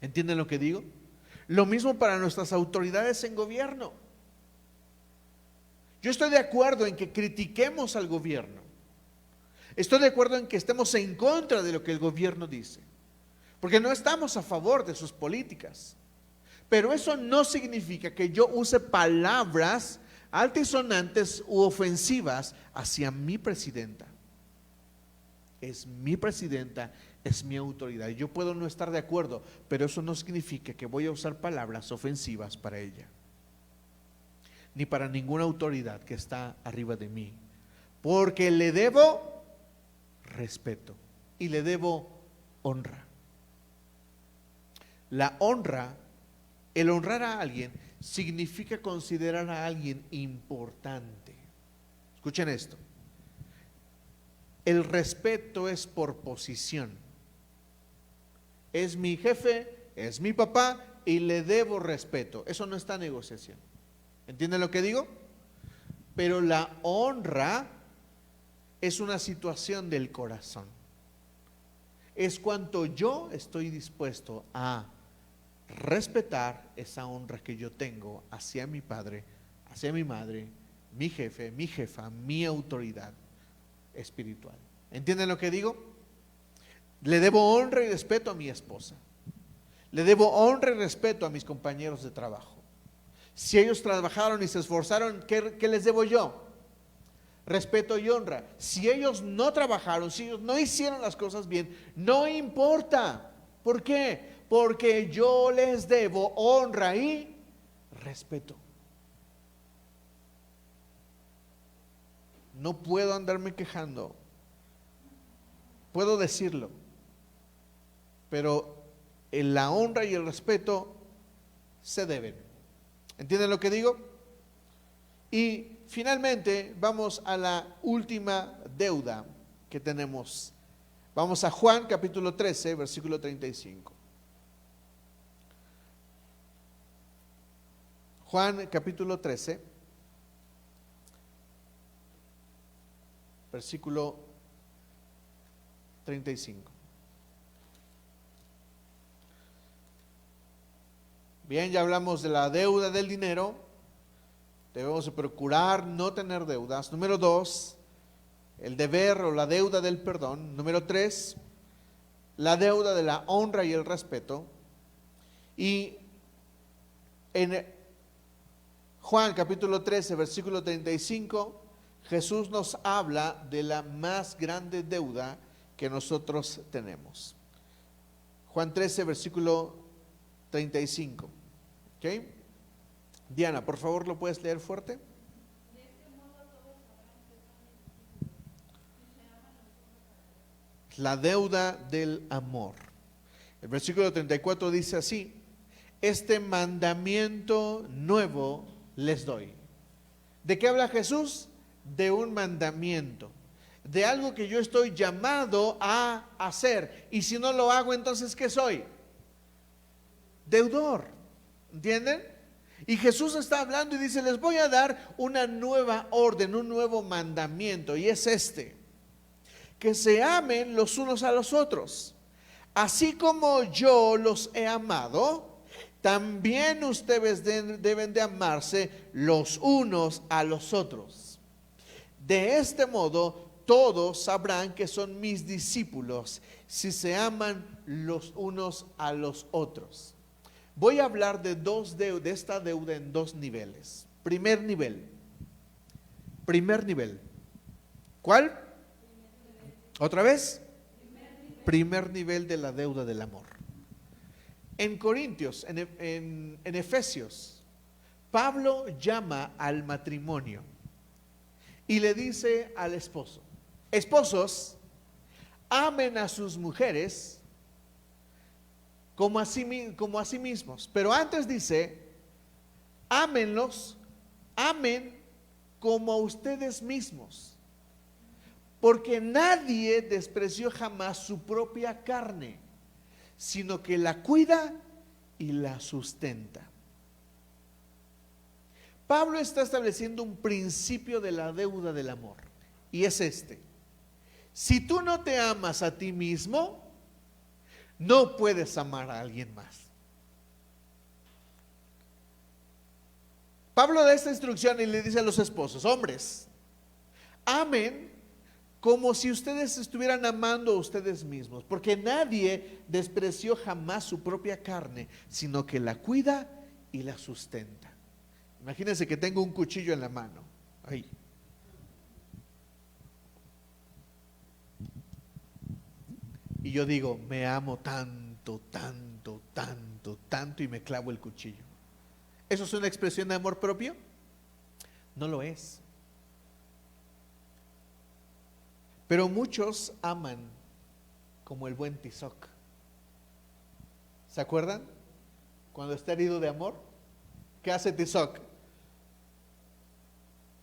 ¿Entienden lo que digo? Lo mismo para nuestras autoridades en gobierno. Yo estoy de acuerdo en que critiquemos al gobierno. Estoy de acuerdo en que estemos en contra de lo que el gobierno dice, porque no estamos a favor de sus políticas. Pero eso no significa que yo use palabras altisonantes u ofensivas hacia mi presidenta. Es mi presidenta, es mi autoridad. Yo puedo no estar de acuerdo, pero eso no significa que voy a usar palabras ofensivas para ella, ni para ninguna autoridad que está arriba de mí, porque le debo respeto y le debo honra. La honra, el honrar a alguien, significa considerar a alguien importante. Escuchen esto. El respeto es por posición. Es mi jefe, es mi papá y le debo respeto. Eso no está en negociación. ¿Entienden lo que digo? Pero la honra es una situación del corazón. Es cuanto yo estoy dispuesto a respetar esa honra que yo tengo hacia mi padre, hacia mi madre, mi jefe, mi jefa, mi autoridad espiritual. ¿Entienden lo que digo? Le debo honra y respeto a mi esposa. Le debo honra y respeto a mis compañeros de trabajo. Si ellos trabajaron y se esforzaron, ¿qué les debo yo? Respeto y honra. Si ellos no trabajaron, si ellos no hicieron las cosas bien, no importa. ¿Por qué? Porque yo les debo honra y respeto. No puedo andarme quejando. Puedo decirlo, pero la honra y el respeto se deben. ¿Entienden lo que digo? Y finalmente vamos a la última deuda que tenemos. Vamos a Juan capítulo 13, versículo 35. Juan capítulo 13, versículo 35. Bien, ya hablamos de la deuda del dinero. Debemos de procurar no tener deudas. Número 2, el deber o la deuda del perdón. Número 3, la deuda de la honra y el respeto. Y en Juan capítulo 13, versículo 35, Jesús nos habla de la más grande deuda que nosotros tenemos. Juan 13, versículo 35. ¿Ok? Diana, por favor, ¿lo puedes leer fuerte? La deuda del amor. El versículo 34 dice así: este mandamiento nuevo les doy. ¿De qué habla Jesús? De un mandamiento, de algo que yo estoy llamado a hacer. Y si no lo hago, entonces ¿qué soy? Deudor. ¿Entienden? Y Jesús está hablando y dice: les voy a dar una nueva orden, un nuevo mandamiento, y es este: que se amen los unos a los otros. Así como yo los he amado, también ustedes deben de amarse los unos a los otros. De este modo, todos sabrán que son mis discípulos, si se aman los unos a los otros. Voy a hablar de esta deuda en dos niveles. Primer nivel. ¿Cuál? ¿Otra vez? Primer nivel de la deuda del amor. En Corintios, en Efesios, Pablo llama al matrimonio y le dice al esposo: esposos, amen a sus mujeres como a sí mismos. Pero antes dice: ámenlos, amen como a ustedes mismos. Porque nadie despreció jamás su propia carne, sino que la cuida y la sustenta. Pablo está estableciendo un principio de la deuda del amor, y es este: si tú no te amas a ti mismo, no puedes amar a alguien más. Pablo da esta instrucción y le dice a los esposos: hombres, amen como si ustedes estuvieran amando a ustedes mismos, porque nadie despreció jamás su propia carne, sino que la cuida y la sustenta. Imagínense que tengo un cuchillo en la mano. Ahí. Y yo digo: me amo tanto, tanto, tanto, tanto, y me clavo el cuchillo. ¿Eso es una expresión de amor propio? No lo es. Pero muchos aman como el buen Tizoc. ¿Se acuerdan? Cuando está herido de amor, ¿qué hace Tizoc?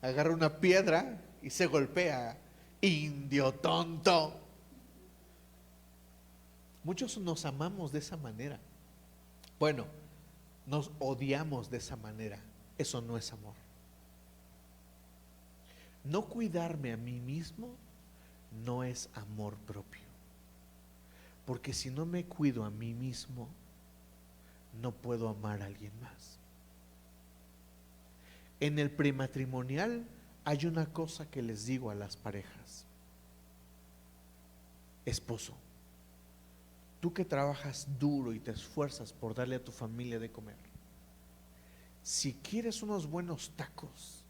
Agarra una piedra y se golpea. Indio tonto. Muchos nos amamos de esa manera. Bueno, nos odiamos de esa manera. Eso no es amor. No cuidarme a mí mismo no es amor propio. Porque si no me cuido a mí mismo, no puedo amar a alguien más. En el prematrimonial hay una cosa que les digo a las parejas: esposo, Tú que trabajas duro y te esfuerzas por darle a tu familia de comer, si quieres unos buenos tacos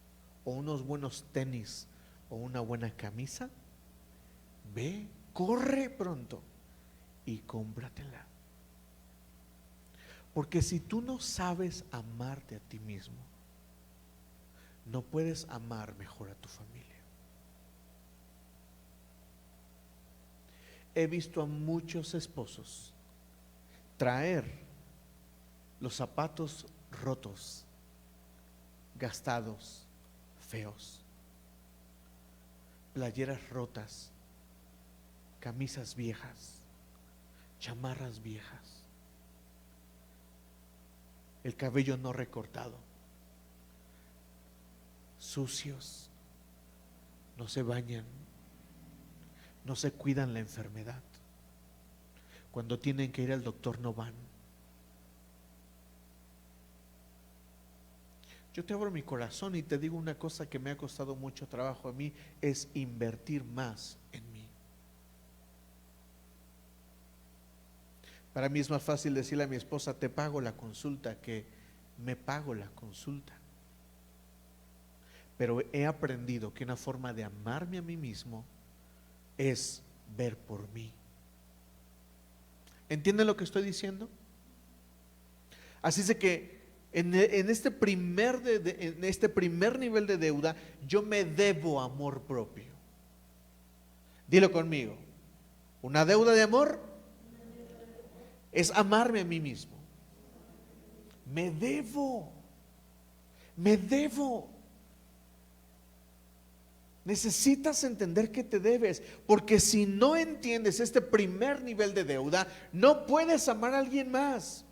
o unos buenos tenis o una buena camisa, ve, corre pronto y cómpratela. Porque si tú no sabes amarte a ti mismo, no puedes amar mejor a tu familia. He visto a muchos esposos traer los zapatos rotos, gastados, feos, playeras rotas, camisas viejas, chamarras viejas, el cabello no recortado, sucios, no se bañan, no se cuidan la enfermedad. Cuando tienen que ir al doctor no van. Yo te abro mi corazón y te digo una cosa que me ha costado mucho trabajo a mí, es invertir más en mí. Para mí es más fácil decirle a mi esposa, te pago la consulta, que me pago la consulta. Pero he aprendido que una forma de amarme a mí mismo es ver por mí. ¿Entienden lo que estoy diciendo? Así es de que en este primer nivel de deuda, yo me debo amor propio. Dilo conmigo. Una deuda de amor es amarme a mí mismo. Me debo. Necesitas entender que te debes, porque si no entiendes este primer nivel de deuda, no puedes amar a alguien más.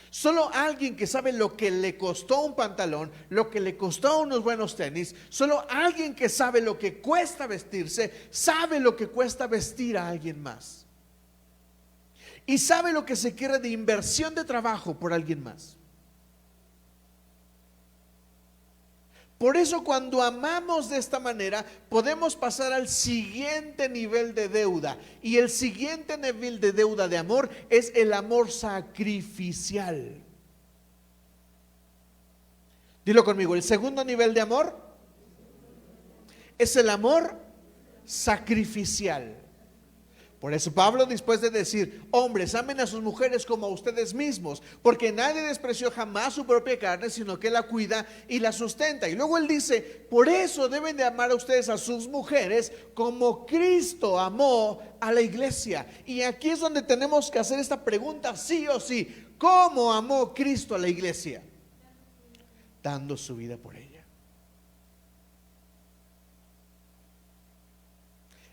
Solo alguien que sabe lo que le costó un pantalón, lo que le costó unos buenos tenis, solo alguien que sabe lo que cuesta vestirse, sabe lo que cuesta vestir a alguien más. Y sabe lo que se quiere de inversión de trabajo por alguien más. Por eso cuando amamos de esta manera, podemos pasar al siguiente nivel de deuda. Y el siguiente nivel de deuda de amor es el amor sacrificial. Dilo conmigo, el segundo nivel de amor es el amor sacrificial. Por eso Pablo, después de decir, hombres, amen a sus mujeres como a ustedes mismos, porque nadie despreció jamás su propia carne, sino que la cuida y la sustenta. Y luego él dice, por eso deben de amar a ustedes a sus mujeres como Cristo amó a la iglesia. Y aquí es donde tenemos que hacer esta pregunta sí o sí. ¿Cómo amó Cristo a la iglesia? Dando su vida por ella.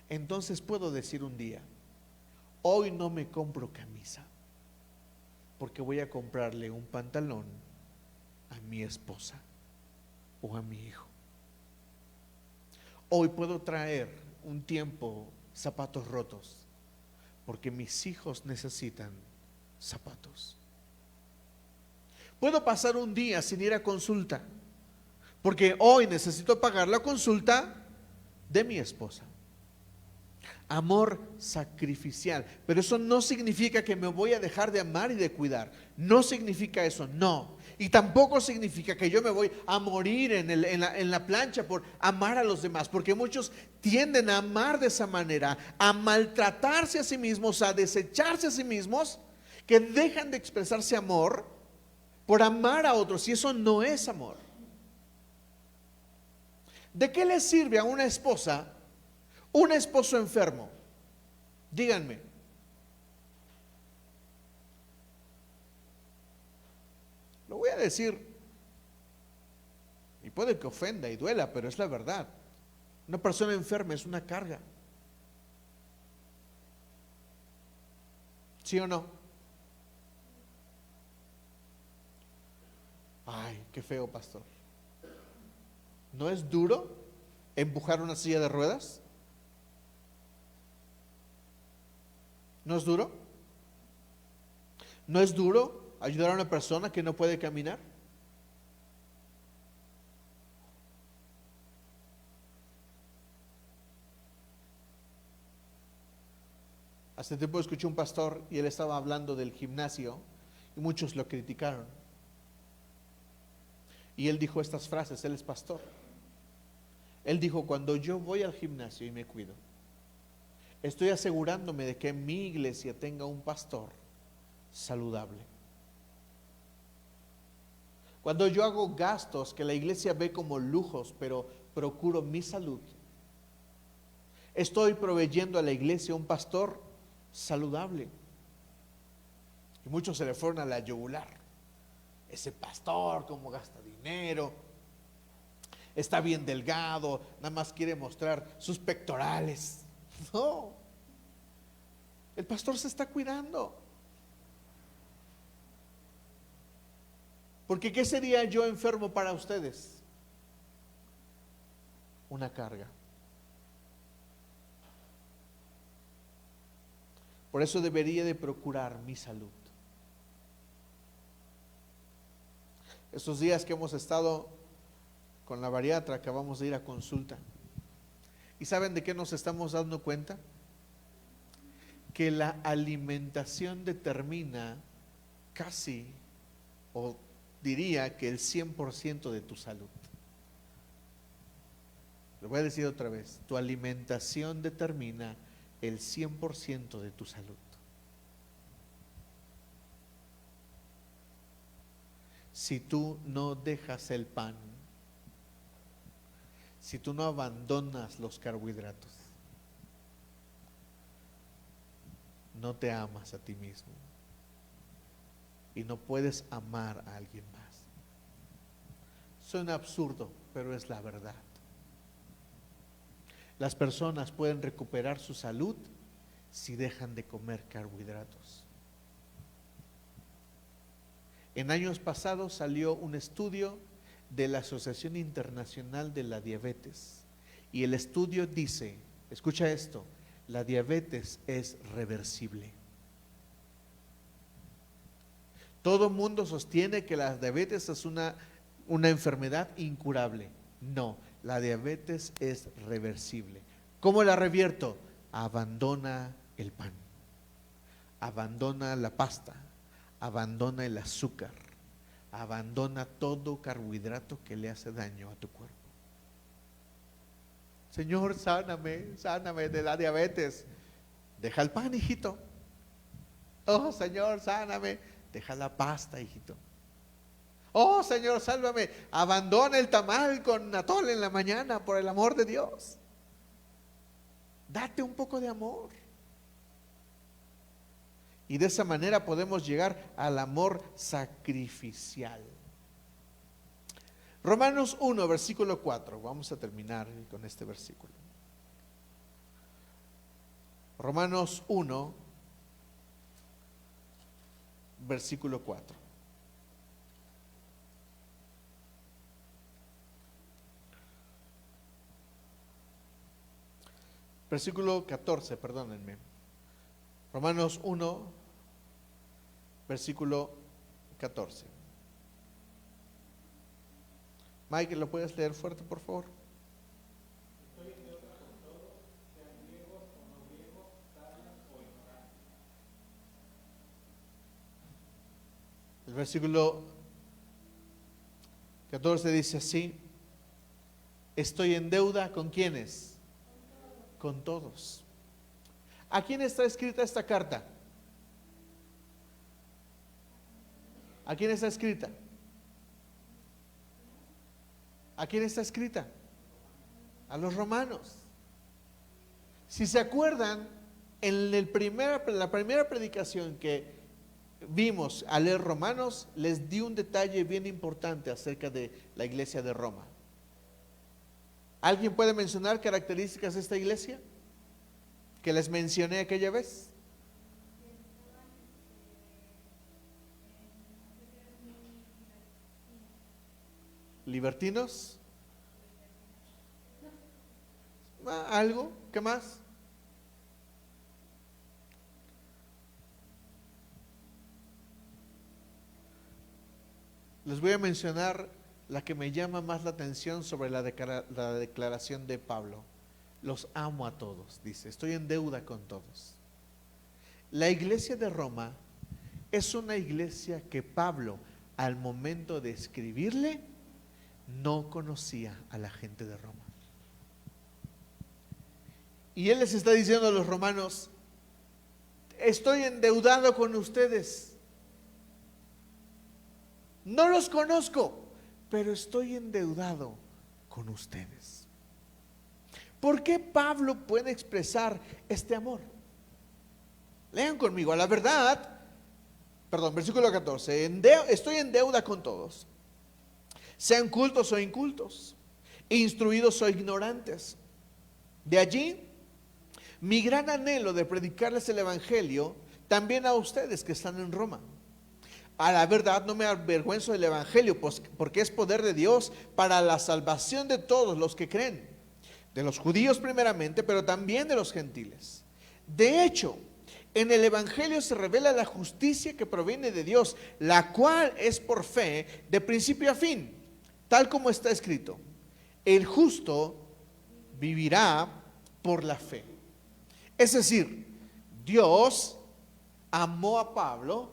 Entonces puedo decir un día, hoy no me compro camisa, porque voy a comprarle un pantalón a mi esposa o a mi hijo. Hoy puedo traer un tiempo zapatos rotos, porque mis hijos necesitan zapatos. Puedo pasar un día sin ir a consulta, porque hoy necesito pagar la consulta de mi esposa. Amor sacrificial. Pero eso no significa que me voy a dejar de amar y de cuidar. No significa eso, no. Y tampoco significa que yo me voy a morir en la plancha por amar a los demás. Porque muchos tienden a amar de esa manera, a maltratarse a sí mismos, a desecharse a sí mismos, que dejan de expresarse amor por amar a otros. Y eso no es amor. ¿De qué le sirve a una esposa un esposo enfermo? Díganme. Lo voy a decir, y puede que ofenda y duela, pero es la verdad. Una persona enferma es una carga. ¿Sí o no? Ay, qué feo, pastor. ¿No es duro empujar una silla de ruedas? ¿No es duro? ¿No es duro ayudar a una persona que no puede caminar? Hace tiempo escuché un pastor y él estaba hablando del gimnasio y muchos lo criticaron. Y él dijo estas frases, él es pastor. Él dijo, cuando yo voy al gimnasio y me cuido, estoy asegurándome de que mi iglesia tenga un pastor saludable. Cuando yo hago gastos que la iglesia ve como lujos, pero procuro mi salud, estoy proveyendo a la iglesia un pastor saludable. Y muchos se le fueron a la yugular. Ese pastor, cómo gasta dinero, está bien delgado, nada más quiere mostrar sus pectorales. No, el pastor se está cuidando. Porque ¿qué sería yo enfermo para ustedes? Una carga. Por eso debería de procurar mi salud. Estos días que hemos estado con la bariatra, acabamos de ir a consulta. ¿Y saben de qué nos estamos dando cuenta? Que la alimentación determina casi, o diría que el 100% de tu salud. Lo voy a decir otra vez, tu alimentación determina el 100% de tu salud. Si tú no dejas el pan, si tú no abandonas los carbohidratos, no te amas a ti mismo y no puedes amar a alguien más. Suena absurdo, pero es la verdad. Las personas pueden recuperar su salud si dejan de comer carbohidratos. En años pasados salió un estudio de la Asociación Internacional de la Diabetes y el estudio dice, escucha esto, la diabetes es reversible. Todo mundo sostiene que la diabetes es una enfermedad incurable. No, la diabetes es reversible. ¿Cómo la revierto? Abandona el pan, abandona la pasta, abandona el azúcar, abandona todo carbohidrato que le hace daño a tu cuerpo. Señor, sáname de la diabetes. Deja el pan, hijito. Oh, Señor, sáname. Deja la pasta, hijito. Oh, Señor, sálvame. Abandona el tamal con atole en la mañana, por el amor de Dios. Date un poco de amor. Y de esa manera podemos llegar al amor sacrificial. Romanos 1, versículo 4. Vamos a terminar con este versículo. Romanos 1, versículo 4. Versículo 14, perdónenme. Romanos 1, versículo 14. Mike, ¿lo puedes leer fuerte, por favor? El versículo 14 dice así: estoy en deuda ¿con quiénes? Con todos. ¿A quién está escrita esta carta? ¿A quién está escrita? ¿A quién está escrita? A los romanos. Si se acuerdan, en la primera predicación que vimos al leer Romanos, les di un detalle bien importante acerca de la iglesia de Roma. ¿Alguien puede mencionar características de esta iglesia que les mencioné aquella vez? ¿Libertinos? ¿Algo? ¿Qué más? Les voy a mencionar la que me llama más la atención sobre la declaración de Pablo. Los amo a todos, dice, estoy en deuda con todos. La iglesia de Roma es una iglesia que Pablo, al momento de escribirle, no conocía a la gente de Roma. Y él les está diciendo a los romanos: estoy endeudado con ustedes. No los conozco, pero estoy endeudado con ustedes. ¿Por qué Pablo puede expresar este amor? Lean conmigo. A la verdad, versículo 14. Estoy en deuda con todos, sean cultos o incultos, instruidos o ignorantes. De allí mi gran anhelo de predicarles el evangelio también a ustedes que están en Roma. A la verdad no me avergüenzo del evangelio, pues, porque es poder de Dios para la salvación de todos los que creen, de los judíos primeramente, pero también de los gentiles. De hecho, en el evangelio se revela la justicia que proviene de Dios, la cual es por fe de principio a fin, tal como está escrito: el justo vivirá por la fe. Es decir, Dios amó a Pablo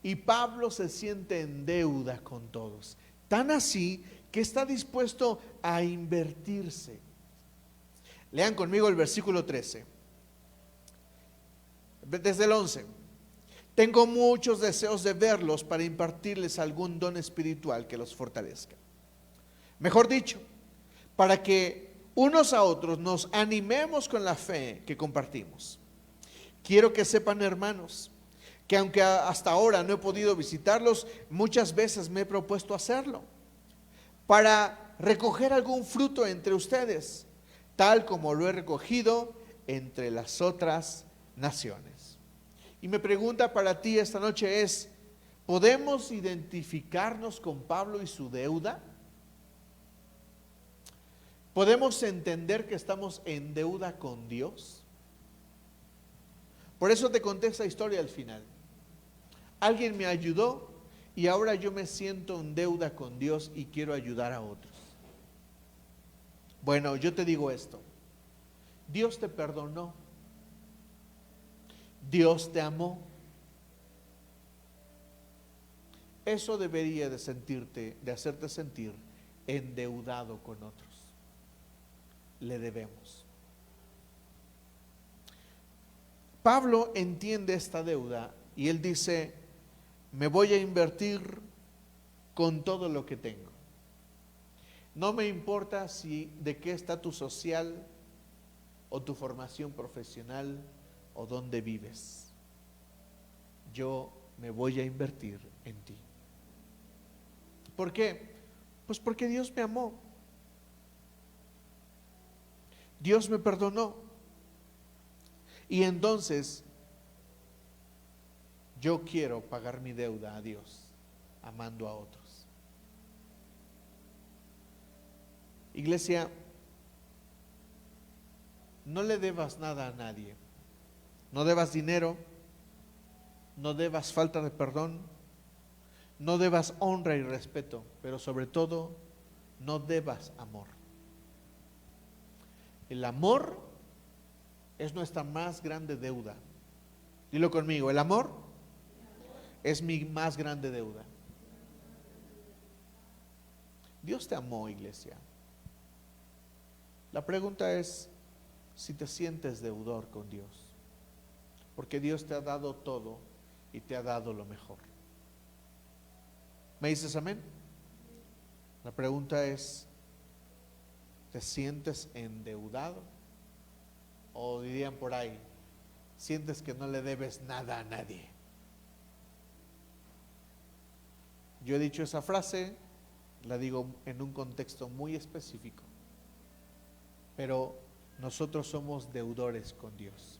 y Pablo se siente en deuda con todos. Tan así que está dispuesto a invertirse. Lean conmigo el versículo 13. Desde el 11. Tengo muchos deseos de verlos para impartirles algún don espiritual que los fortalezca. Mejor dicho, para que unos a otros nos animemos con la fe que compartimos. Quiero que sepan, hermanos, que aunque hasta ahora no he podido visitarlos, muchas veces me he propuesto hacerlo, para recoger algún fruto entre ustedes, tal como lo he recogido entre las otras naciones. Y mi pregunta para ti esta noche es: ¿podemos identificarnos con Pablo y su deuda? ¿Podemos entender que estamos en deuda con Dios? Por eso te conté esta historia al final. Alguien me ayudó y ahora yo me siento en deuda con Dios y quiero ayudar a otros. Bueno, yo te digo esto: Dios te perdonó, Dios te amó. Eso debería de hacerte sentir endeudado con otros. Le debemos. Pablo entiende esta deuda y él dice: me voy a invertir con todo lo que tengo. No me importa de qué estatus social o tu formación profesional o dónde vives. Yo me voy a invertir en ti. ¿Por qué? Pues porque Dios me amó. Dios me perdonó. Y entonces yo quiero pagar mi deuda a Dios, amando a otros. Iglesia, no le debas nada a nadie. No debas dinero, no debas falta de perdón, no debas honra y respeto, pero sobre todo no debas amor. El amor es nuestra más grande deuda. Dilo conmigo: el amor es mi más grande deuda. Dios te amó, iglesia. La pregunta es si te sientes deudor con Dios, porque Dios te ha dado todo y te ha dado lo mejor. ¿Me dices amén? La pregunta es: ¿te sientes endeudado? O dirían por ahí, ¿sientes que no le debes nada a nadie? Yo he dicho esa frase, la digo en un contexto muy específico, pero nosotros somos deudores con Dios.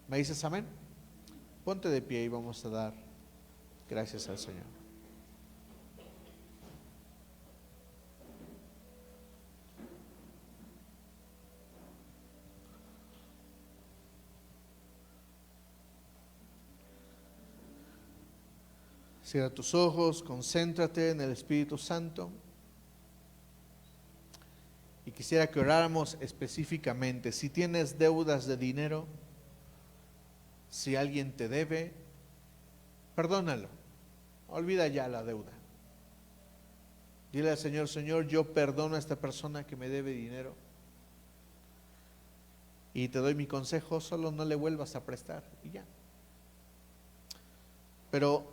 ¿Me dices amén? Ponte de pie y vamos a dar gracias al Señor. Cierra tus ojos, concéntrate en el Espíritu Santo. Y quisiera que oráramos específicamente. Si tienes deudas de dinero, Si alguien te debe, perdónalo. Olvida ya la deuda. Dile al Señor, Señor, yo perdono a esta persona que me debe dinero. Y te doy mi consejo, solo no le vuelvas a prestar y ya. Pero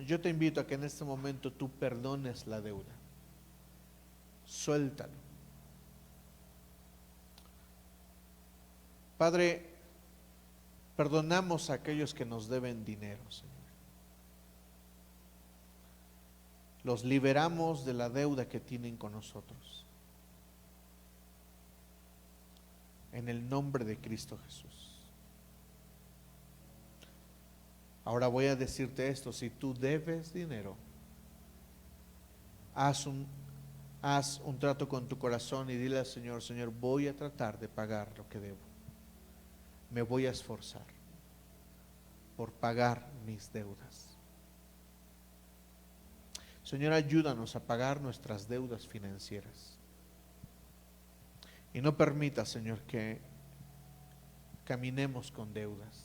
yo te invito a que en este momento tú perdones la deuda. Suéltalo. Padre, perdonamos a aquellos que nos deben dinero, Señor. Los liberamos de la deuda que tienen con nosotros. En el nombre de Cristo Jesús. Ahora voy a decirte esto: si tú debes dinero, haz un trato con tu corazón y dile al Señor, Señor, voy a tratar de pagar lo que debo. Me voy a esforzar por pagar mis deudas. Señor, ayúdanos a pagar nuestras deudas financieras. Y no permita, Señor, que caminemos con deudas.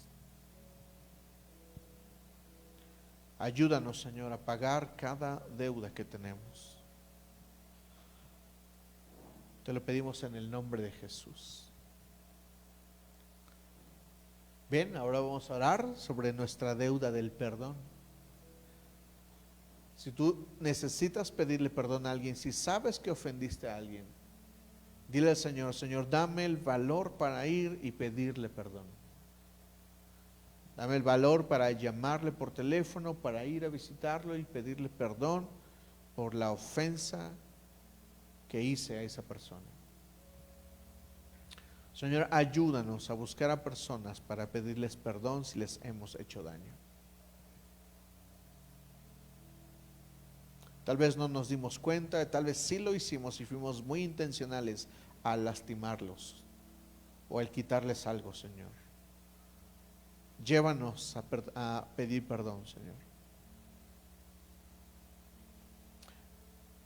Ayúdanos, Señor, a pagar cada deuda que tenemos. Te lo pedimos en el nombre de Jesús. Bien, ahora vamos a orar sobre nuestra deuda del perdón. Si tú necesitas pedirle perdón a alguien, si sabes que ofendiste a alguien, dile al Señor, Señor, dame el valor para ir y pedirle perdón. Dame el valor para llamarle por teléfono, para ir a visitarlo y pedirle perdón por la ofensa que hice a esa persona. Señor, ayúdanos a buscar a personas para pedirles perdón si les hemos hecho daño. Tal vez no nos dimos cuenta, tal vez sí lo hicimos y fuimos muy intencionales al lastimarlos o al quitarles algo, Señor. Llévanos a pedir perdón, Señor.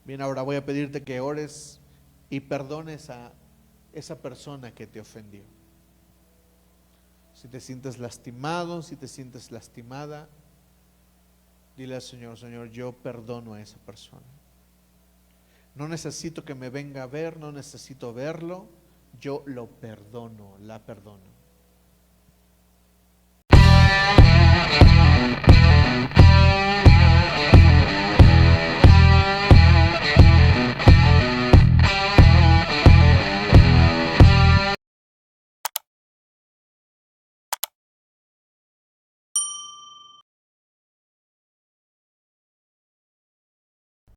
Bien, ahora voy a pedirte que ores y perdones a esa persona que te ofendió. Si te sientes lastimado, si te sientes lastimada, dile al Señor, Señor, yo perdono a esa persona. No necesito que me venga a ver, no necesito verlo, yo lo perdono, la perdono.